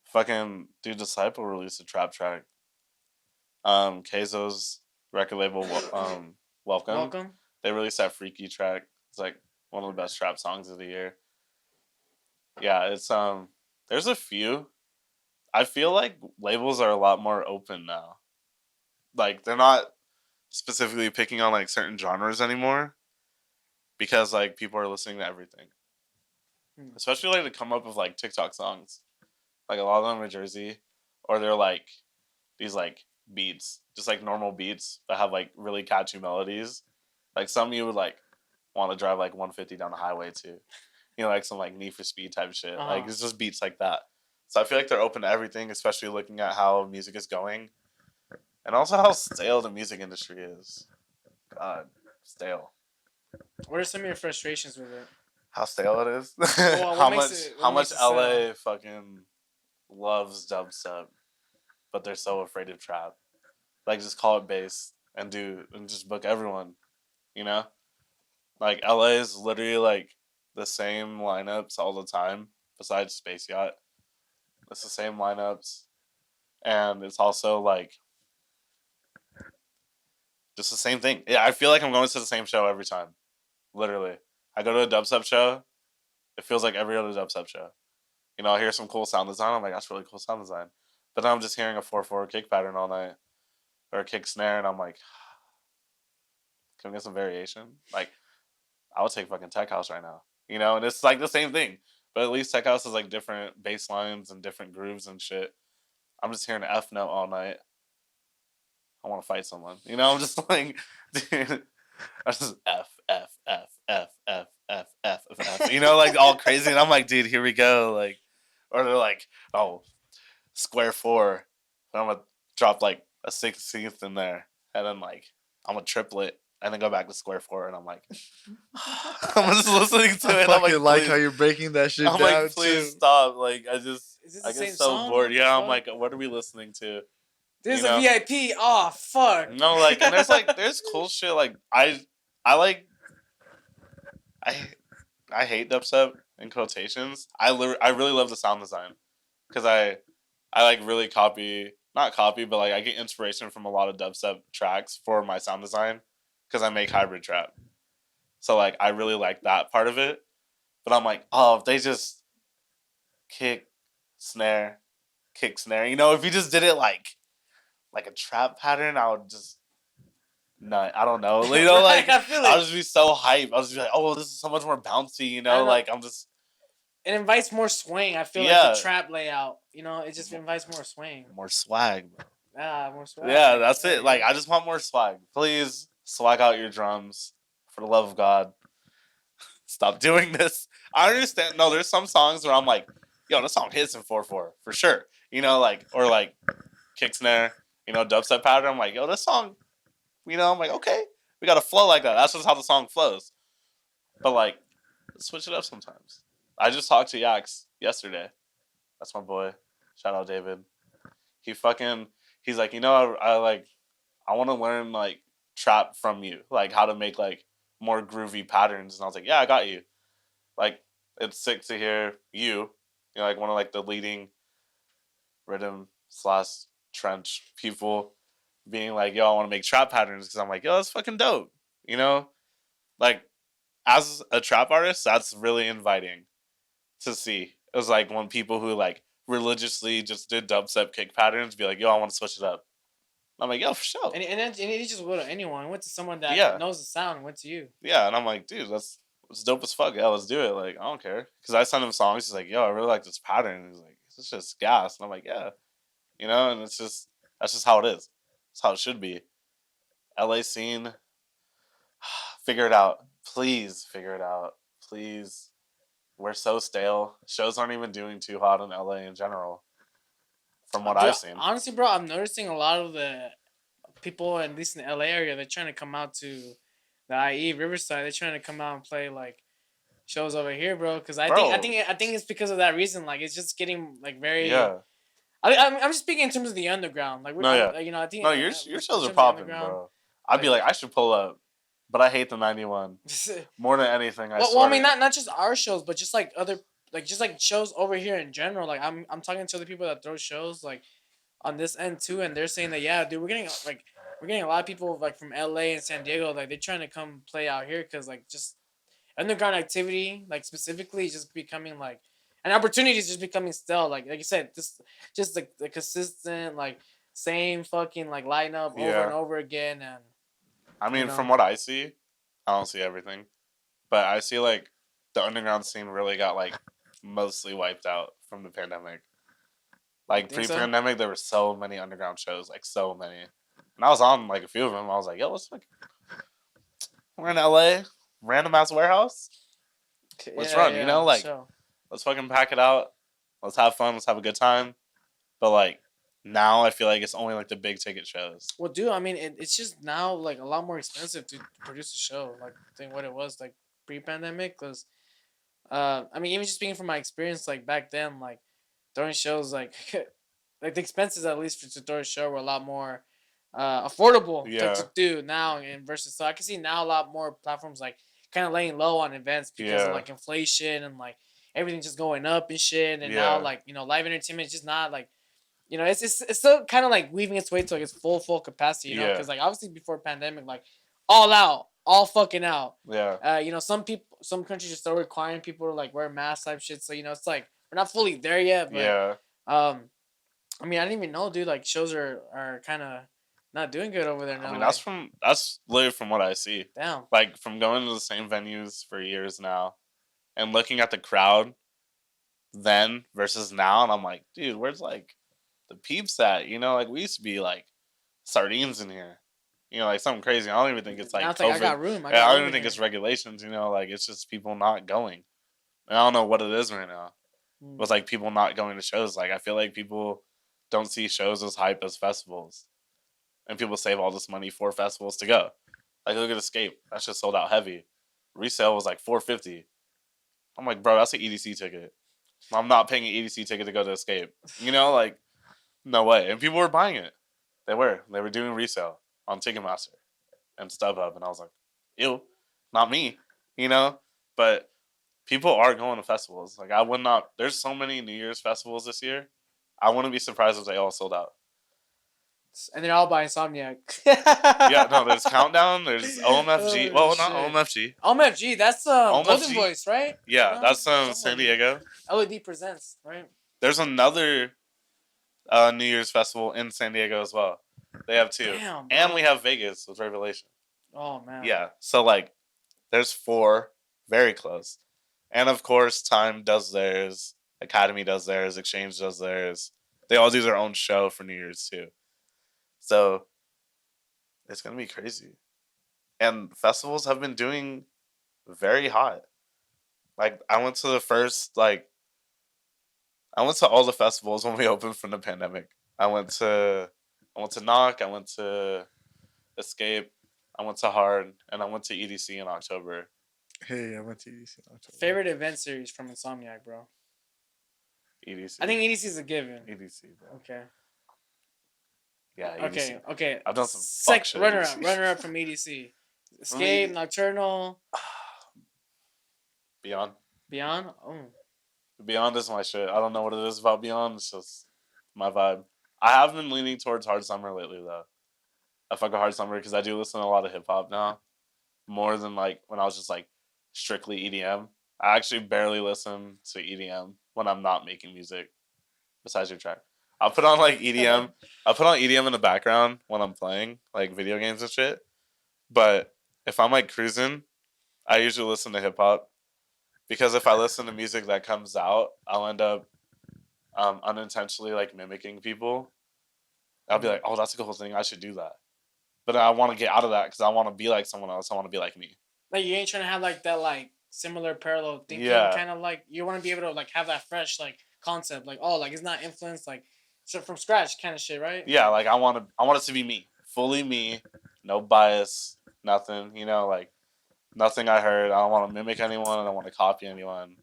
Speaker 3: fucking dude. Disciple released a trap track. Keizo's record label, Welcome.
Speaker 2: Welcome.
Speaker 3: They released that Freaky track. It's like one of the best trap songs of the year. Yeah, it's there's a few. I feel like labels are a lot more open now. Like they're not specifically picking on like certain genres anymore because like people are listening to everything. Especially like to come up with like TikTok songs. Like a lot of them are Jersey, or they're like these like beats, just like normal beats that have like really catchy melodies. Like some you would like want to drive like 150 down the highway to. You know, like some like Need for Speed type shit. Like it's just beats like that. So I feel like they're open to everything, especially looking at how music is going. And also how stale the music industry is. God, stale.
Speaker 2: What are some of your frustrations with it?
Speaker 3: How stale it is.
Speaker 2: Well,
Speaker 3: how
Speaker 2: what
Speaker 3: much
Speaker 2: makes it
Speaker 3: LA fucking loves dubstep, but they're so afraid of trap. Like just call it bass and just book everyone. You know? Like LA is literally like the same lineups all the time, besides Space Yacht. It's the same lineups. And it's also like just the same thing. Yeah, I feel like I'm going to the same show every time. Literally. I go to a dubstep show, it feels like every other dubstep show. You know, I hear some cool sound design, I'm like, that's really cool sound design. But then I'm just hearing a 4/4 kick pattern all night. Or a kick snare, and I'm like, can we get some variation? Like, I would take fucking Tech House right now. You know, and it's like the same thing. But at least Tech House has like different bass lines and different grooves and shit. I'm just hearing an F note all night. I want to fight someone. You know, I'm just like, dude, I just F. You know, like all crazy, and I'm like, dude, here we go. Like, or they're like, oh, square 4, and I'm gonna drop like a 16th in there, and then like I'm a triplet, and then go back to square 4, and I'm like, I'm just listening to
Speaker 1: I
Speaker 3: it. And I'm
Speaker 1: fucking
Speaker 3: like,
Speaker 1: like
Speaker 3: please.
Speaker 1: how you're breaking that shit
Speaker 3: I'm
Speaker 1: down
Speaker 3: like, please
Speaker 1: too.
Speaker 3: stop. Like, I
Speaker 2: Is this the
Speaker 3: get
Speaker 2: same
Speaker 3: so
Speaker 2: song?
Speaker 3: bored.
Speaker 2: What the
Speaker 3: Yeah, I'm
Speaker 2: fuck?
Speaker 3: like, what are we listening to?
Speaker 2: There's
Speaker 3: You
Speaker 2: a
Speaker 3: know?
Speaker 2: VIP. Oh fuck.
Speaker 3: No, like, and there's cool shit. Like, I like, I, I hate dubstep in quotations. I really love the sound design because I like really not copy, but like I get inspiration from a lot of dubstep tracks for my sound design because I make hybrid trap. So like I really like that part of it. But I'm like, oh, if they just kick, snare, kick, snare. You know, if you just did it like a trap pattern, I would just nut. I don't know. You know,
Speaker 2: Right,
Speaker 3: like
Speaker 2: I feel
Speaker 3: I'll
Speaker 2: it.
Speaker 3: just be so hype. I'll just be like, oh, this is so much more bouncy. You
Speaker 2: I
Speaker 3: know,
Speaker 2: know.
Speaker 3: like I'm just
Speaker 2: It invites more swing. I feel like
Speaker 3: yeah,
Speaker 2: the trap layout. You know, it just invites more swing.
Speaker 3: more swag. Bro.
Speaker 2: Ah, more swag.
Speaker 3: Yeah, that's
Speaker 2: There
Speaker 3: it.
Speaker 2: you
Speaker 3: Like
Speaker 2: go.
Speaker 3: I just want more swag. Please swag out your drums for the love of God. Stop doing this. I understand. No, there's some songs where I'm like, yo, this song hits in 4/4 for sure. You know, like or like kick snare. You know, dubstep pattern. I'm like, yo, this song. You know, I'm like, okay, we got a flow like that. That's just how the song flows. But like, switch it up sometimes. I just talked to Yax yesterday. That's my boy. Shout out David. He's like, you know, I want to learn like trap from you, like how to make like more groovy patterns. And I was like, yeah, I got you. Like, it's sick to hear you know, like one of like the leading rhythm / trench people being like, yo, I want to make trap patterns because I'm like, yo, that's fucking dope. You know, like as a trap artist, that's really inviting to see. It was like when people who like religiously just did dubstep kick patterns be like, yo, I want to switch it up. I'm like, yo, for sure.
Speaker 2: And it just go to anyone. It went to someone that
Speaker 3: Yeah.
Speaker 2: knows the sound and went to you.
Speaker 3: Yeah, and I'm like, dude, that's dope as fuck. Yeah, let's do it. Like, I don't care. Because I sent him songs. He's like, yo, I really like this pattern. He's like, it's just gas. And I'm like, yeah. You know, and that's just how it is. It's how it should be. LA scene, figure it out. Please figure it out. Please. We're so stale. Shows aren't even doing too hot in LA in general. From what
Speaker 2: Dude,
Speaker 3: I've seen.
Speaker 2: honestly, bro, I'm noticing a lot of the people, at least in the LA area, they're trying to come out to the IE Riverside. They're trying to come out and play like shows over here, bro. Because I think it's because of that reason. Like it's just getting like very.
Speaker 3: Yeah.
Speaker 2: I'm just speaking in terms of the underground. Like
Speaker 3: No, yeah.
Speaker 2: you know, I think
Speaker 3: No, your shows are popping, bro. I'd be like, I should pull up. But I hate the 91. More than anything, I swear.
Speaker 2: Well, I mean, not just our shows, but just like other, like just like shows over here in general. Like I'm talking to the people that throw shows like on this end too, and they're saying that yeah, dude, we're getting a lot of people like from LA and San Diego, like they're trying to come play out here because like just underground activity, like specifically, is just becoming like an opportunity is just becoming stale. Like you said, just the consistent like same fucking like lineup over
Speaker 3: Yeah.
Speaker 2: and over again, and
Speaker 3: I mean,
Speaker 2: you know.
Speaker 3: from what I see, I don't see everything. But I see like the underground scene really got like mostly wiped out from the pandemic. Like
Speaker 2: Think so?
Speaker 3: pre-pandemic, there were so many underground shows, like so many. And I was on like a few of them. I was like, yo, we're in LA, random ass warehouse. Let's run, you know, like
Speaker 2: sure.
Speaker 3: let's fucking pack it out. Let's have fun. Let's have a good time. But like now, I feel like it's only like the big ticket shows.
Speaker 2: Well, dude, I mean, it's just now like a lot more expensive to produce a show, like than what it was like pre-pandemic. Cause, I mean, even just speaking from my experience, like back then, like throwing shows, like like the expenses at least to throw a show were a lot more affordable to do now, and versus so I can see now a lot more platforms like kind of laying low on events because of like inflation and like everything just going up and shit, and now like you know live entertainment is just not like. You know, it's still kind of like weaving its way to like its full capacity. You know, because like obviously before pandemic, like all out, all fucking out.
Speaker 3: Yeah.
Speaker 2: You know, some countries are still requiring people to like wear masks type shit. So you know, it's like we're not fully there yet. But I mean, I didn't even know, dude. Like shows are kind of not doing good over there now.
Speaker 3: I mean, that's literally from what I see.
Speaker 2: Damn.
Speaker 3: Like from going to the same venues for years now, and looking at the crowd then versus now, and I'm like, dude, where's like the peeps at? You know, like we used to be like sardines in here. You know, like something crazy. I don't even think it's like
Speaker 2: Now it's
Speaker 3: COVID.
Speaker 2: like I got room.
Speaker 3: Yeah, I don't even think it's regulations. You know, like it's just people not going. And I don't know what it is right now. With like people not going to shows. Like I feel like people don't see shows as hype as festivals, and people save all this money for festivals to go. Like look at Escape. That shit sold out heavy. Resale was like $450. I'm like, bro, that's an EDC ticket. I'm not paying an EDC ticket to go to Escape. You know, like, no way. And people were buying it. They were doing resale on Ticketmaster and StubHub. And I was like, ew, not me, you know? But people are going to festivals. Like, I would not, there's so many New Year's festivals this year. I wouldn't be surprised if they all sold out.
Speaker 2: And they're all by Insomniac.
Speaker 3: Yeah, no, there's Countdown, there's OMFG.
Speaker 2: Oh,
Speaker 3: Well, not
Speaker 2: shit.
Speaker 3: OMFG.
Speaker 2: OMFG, that's Golden
Speaker 3: OMFG.
Speaker 2: Voice, right?
Speaker 3: Yeah,
Speaker 2: No,
Speaker 3: that's
Speaker 2: somebody.
Speaker 3: San Diego.
Speaker 2: LED Presents, right?
Speaker 3: There's another New Year's festival in San Diego as well. They have two.
Speaker 2: Damn, bro.
Speaker 3: And we have Vegas with Revelation.
Speaker 2: Oh, man.
Speaker 3: Yeah. So, like, there's 4 very close. And, of course, Time does theirs. Academy does theirs. Exchange does theirs. They all do their own show for New Year's, too. So, it's going to be crazy. And festivals have been doing very hot. Like, I went to all the festivals when we opened from the pandemic. I went to Knock, I went to Escape, I went to Hard, and I went to EDC in October.
Speaker 1: Hey, I went to EDC in October.
Speaker 2: Favorite event series from Insomniac, bro?
Speaker 3: EDC.
Speaker 2: I think EDC is a given.
Speaker 3: EDC, bro.
Speaker 2: Okay.
Speaker 3: Yeah, EDC.
Speaker 2: Okay.
Speaker 3: I've done some fuck shit.
Speaker 2: Runner up from EDC. Escape, Nocturnal.
Speaker 3: Beyond.
Speaker 2: Oh.
Speaker 3: Beyond is my shit. I don't know what it is about Beyond. It's just my vibe. I have been leaning towards Hard Summer lately, though. I fuck with Hard Summer because I do listen to a lot of hip hop now, more than like when I was just like strictly EDM. I actually barely listen to EDM when I'm not making music. Besides your track, I'll put on like EDM. I'll put on EDM in the background when I'm playing like video games and shit. But if I'm like cruising, I usually listen to hip hop. Because if I listen to music that comes out, I'll end up unintentionally like mimicking people. I'll be like, oh, that's a cool thing. I should do that. But I want to get out of that because I want to be like someone else. I want to be like me.
Speaker 2: Like you ain't trying to have like that like similar parallel thinking.
Speaker 3: Yeah.
Speaker 2: Kind of like you want to be able to like have that fresh like concept. Like, oh, like it's not influenced like so from scratch kind of shit, right?
Speaker 3: Yeah, like I want it to be me. Fully me. No bias. Nothing. You know, like nothing I heard. I don't want to mimic anyone. I don't want to copy anyone.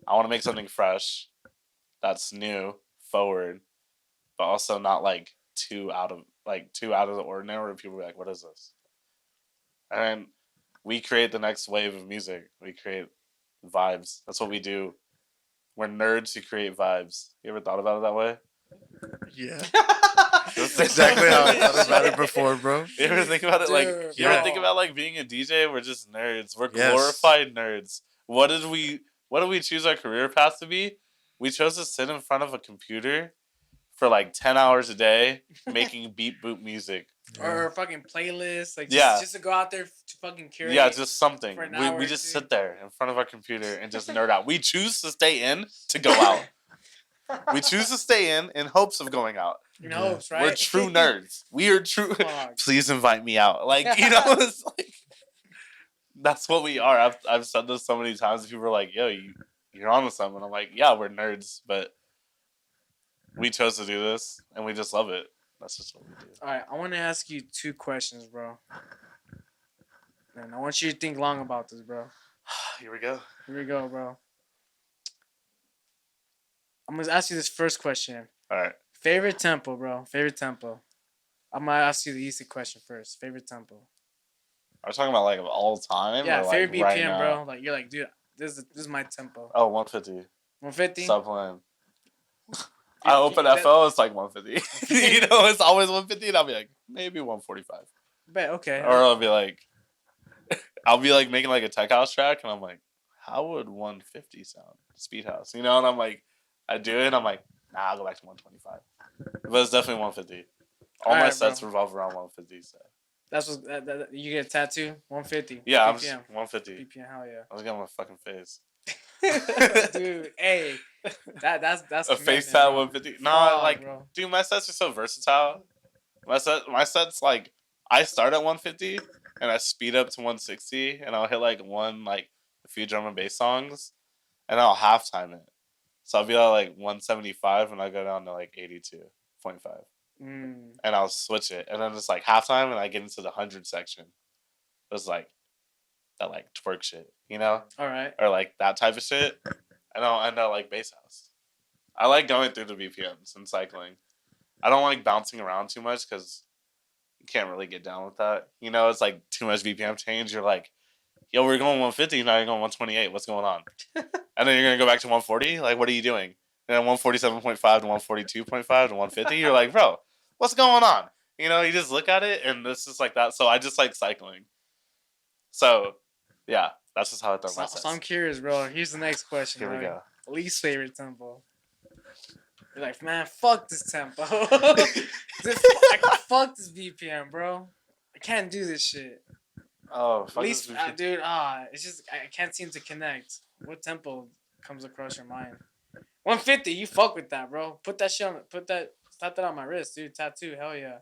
Speaker 3: I want to make something fresh that's new, forward, but also not like too out of the ordinary where people be like, what is this? And we create the next wave of music. We create vibes. That's what we do. We're nerds who create vibes. You ever thought about it that way?
Speaker 1: Yeah. That's exactly how I thought about it before, bro.
Speaker 3: You ever think about it like
Speaker 2: Dude,
Speaker 3: you
Speaker 2: bro.
Speaker 3: ever think about like being a DJ? We're just nerds. We're
Speaker 1: Yes.
Speaker 3: glorified nerds. What did we choose our career path to be? We chose to sit in front of a computer for like 10 hours a day making beat boop music.
Speaker 2: Or fucking playlists, like
Speaker 3: Yeah.
Speaker 2: just to go out there to fucking curate.
Speaker 3: Yeah, just something.
Speaker 2: for an hour
Speaker 3: We
Speaker 2: or
Speaker 3: just
Speaker 2: two.
Speaker 3: sit there in front of our computer and just nerd out. We choose to stay in to go out. We choose to stay in hopes of going out.
Speaker 2: in hopes, right?
Speaker 3: We're true nerds. We are true.
Speaker 2: Fuck.
Speaker 3: Please invite me out. Like, you know, it's like that's what we are. I've said this so many times. People are like, "Yo, you're on with something." I'm like, "Yeah, we're nerds, but we chose to do this, and we just love it. That's just what we do."
Speaker 2: All right, I want to ask you 2 questions, bro. And I want you to think long about this, bro.
Speaker 3: Here we go.
Speaker 2: Here we go, bro. I'm gonna ask you this first question.
Speaker 3: All right.
Speaker 2: Favorite tempo, bro. Favorite tempo. I'm gonna ask you the easy question first. Favorite tempo.
Speaker 3: Are we talking about like of all time?
Speaker 2: Yeah,
Speaker 3: or, like,
Speaker 2: favorite BPM,
Speaker 3: right now?
Speaker 2: bro. Like you're like, dude, this is my tempo.
Speaker 3: Oh, 150.
Speaker 2: 150.
Speaker 3: Stop playing. I open FO, it's like 150. You know, it's always 150, and I'll be like, maybe 145.
Speaker 2: Bet, okay.
Speaker 3: Or I'll be like making like a tech house track, and I'm like, how would 150 sound? Speed house, you know? And I'm like, I do it, and I'm like, nah, I'll go back to 125. But it's definitely 150. All my
Speaker 2: Alright,
Speaker 3: sets
Speaker 2: bro.
Speaker 3: revolve around 150. So.
Speaker 2: That's what you get a tattoo. 150.
Speaker 3: Yeah, I'm
Speaker 2: BPM.
Speaker 3: just 150.
Speaker 2: BPM, hell yeah.
Speaker 3: I was getting my fucking face.
Speaker 2: Dude, hey, that's
Speaker 3: A face
Speaker 2: commitment,
Speaker 3: tat
Speaker 2: bro.
Speaker 3: 150. Nah,
Speaker 2: Fuck,
Speaker 3: like,
Speaker 2: bro.
Speaker 3: dude, my sets are so versatile. My sets, like, I start at 150 and I speed up to 160 and I'll hit like a few drum and bass songs and I'll halftime it. So I'll be at like 175 and I'll go down to like 82.5.
Speaker 2: Mm.
Speaker 3: And I'll switch it. And then it's like halftime and I get into the 100 section. It's like that like twerk shit, you know?
Speaker 2: All right.
Speaker 3: Or like that type of shit. And I'll end up like bass house. I like going through the BPMs and cycling. I don't like bouncing around too much because you can't really get down with that. You know, it's like too much BPM change. You're like, yo, we're going 150, now you're going 128. What's going on? And then you're going to go back to 140? Like, what are you doing? And then 147.5 to 142.5 to 150? You're like, bro, what's going on? You know, you just look at it and it's just like that. So I just like cycling. So, yeah, that's just how I throw my sets.
Speaker 2: So I'm curious, bro. Here's the next question.
Speaker 3: Here we
Speaker 2: right?
Speaker 3: go.
Speaker 2: Least favorite tempo. You're like, man, fuck this tempo. Fuck this BPM, bro. I can't do this shit.
Speaker 3: Oh, fuck
Speaker 2: Least,
Speaker 3: this BPM.
Speaker 2: dude, it's just I can't seem to connect. What tempo comes across your mind? 150, you fuck with that, bro. Put that shit on. Slap that on my wrist, dude. Tattoo, hell yeah.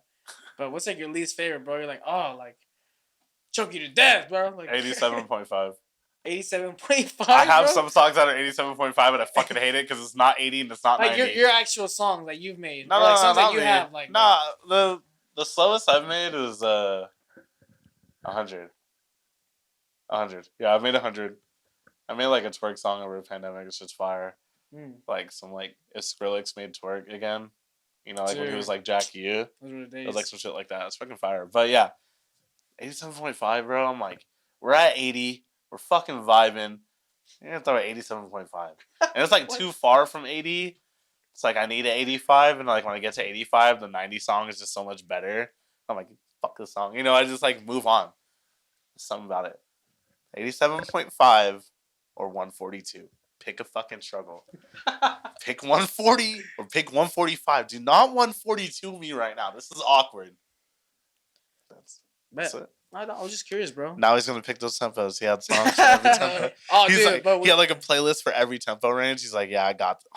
Speaker 2: But what's like your least favorite, bro? You're like, oh, like choke you to death, bro. Like
Speaker 3: 87.5.
Speaker 2: 87.5.
Speaker 3: I have
Speaker 2: bro?
Speaker 3: some songs that are 87.5 and I fucking hate it because it's not 80 and it's not
Speaker 2: like
Speaker 3: 90.
Speaker 2: your actual songs that you've made.
Speaker 3: No,
Speaker 2: or like
Speaker 3: no,
Speaker 2: songs
Speaker 3: not
Speaker 2: that you
Speaker 3: me.
Speaker 2: have. Like
Speaker 3: nah, the slowest I've made is 100. 100. Yeah, I've made 100. I made like a twerk song over the pandemic. It's just fire. Like some like if Skrillex made twerk again. You know, like when he was like Jack U. It was like some shit like that. It's fucking fire. But yeah, 87.5, bro. I'm like, we're at 80. We're fucking vibing. You're gonna throw at 87.5. And it's like too far from 80. It's like I need an 85, and like when I get to 85, the 90 song is just so much better. I'm like, fuck this song. You know, I just like move on. There's something about it. 87.5 or 142. Pick a fucking struggle. Pick 140 or pick 145. Do not 142 me right now. This is awkward. That's it.
Speaker 2: I was just curious, bro.
Speaker 3: Now he's gonna pick those tempos. He had songs for every tempo.
Speaker 2: Oh,
Speaker 3: He's
Speaker 2: dude,
Speaker 3: like,
Speaker 2: but
Speaker 3: he had like a playlist for every tempo range. He's like, yeah, I got him.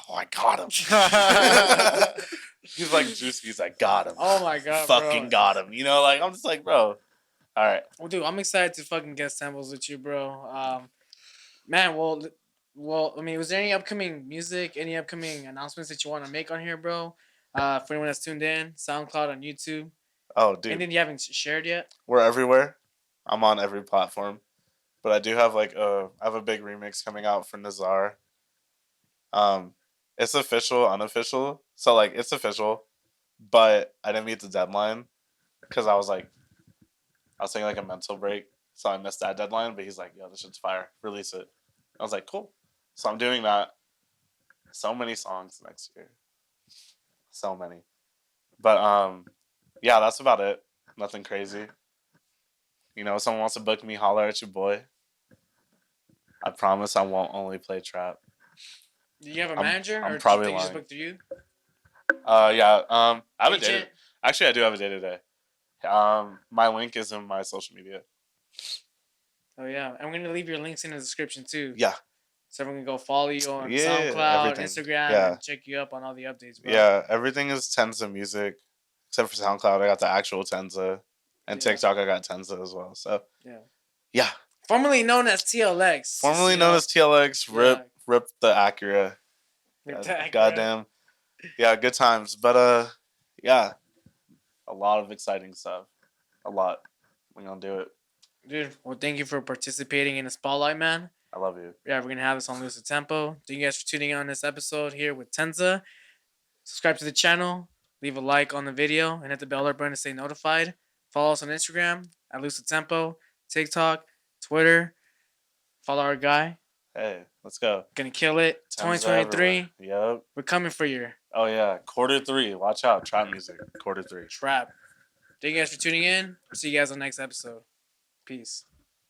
Speaker 3: He's like, Drewski's, I got him.
Speaker 2: Oh my god,
Speaker 3: fucking
Speaker 2: bro.
Speaker 3: got him. You know, like I'm just like, bro. All right.
Speaker 2: Well, dude, I'm excited to fucking get samples with you, bro. Man, well, I mean, was there any upcoming music, any upcoming announcements that you want to make on here, bro? For anyone that's tuned in, SoundCloud, on YouTube.
Speaker 3: Oh, dude.
Speaker 2: Anything you haven't shared yet?
Speaker 3: We're everywhere. I'm on every platform. But I do have like I have a big remix coming out for Nazar. It's official, unofficial. So like it's official, but I didn't meet the deadline because I was taking like a mental break, so I missed that deadline. But he's like, "Yo, this shit's fire. Release it." I was like, "Cool." So I'm doing that. So many songs next year. So many. But yeah, that's about it. Nothing crazy. You know, if someone wants to book me, holler at your boy. I promise I won't only play trap.
Speaker 2: Do you have a manager,
Speaker 3: I'm
Speaker 2: or
Speaker 3: probably
Speaker 2: do you think
Speaker 3: lying.
Speaker 2: just booked through you?
Speaker 3: Yeah. I have a
Speaker 2: Agent?
Speaker 3: day. Actually, I do have a day today. My link is in my social media.
Speaker 2: Oh yeah, I'm gonna leave your links in the description too.
Speaker 3: Yeah.
Speaker 2: So everyone can go follow you on
Speaker 3: Yeah,
Speaker 2: SoundCloud,
Speaker 3: everything.
Speaker 2: Instagram,
Speaker 3: Yeah.
Speaker 2: and check you up on all the updates, bro.
Speaker 3: Yeah, everything is Tenzuh music, except for SoundCloud. I got the actual Tenzuh, and
Speaker 2: Yeah.
Speaker 3: TikTok I got Tenzuh as well. So yeah.
Speaker 2: Formerly known as TLX.
Speaker 3: Formerly known as TLX, rip the Acura. Goddamn. Yeah, good times. But yeah, a lot of exciting stuff. A lot. We're gonna do it.
Speaker 2: Dude, well, thank you for participating in the spotlight, man.
Speaker 3: I love you.
Speaker 2: Yeah, we're gonna have this on Lose the Tempo. Thank you guys for tuning in on this episode here with Tenzuh. Subscribe to the channel, leave a like on the video, and hit the bell button to stay notified. Follow us on Instagram at Lose the Tempo, TikTok, Twitter. Follow our guy.
Speaker 3: Hey, let's go.
Speaker 2: Gonna kill it.
Speaker 3: Tenzuh
Speaker 2: 2023.
Speaker 3: Yep.
Speaker 2: We're coming for you.
Speaker 3: Oh yeah, Q3. Watch out, trap music. Q3.
Speaker 2: Trap. Thank you guys for tuning in. We'll see you guys on the next episode. Peace.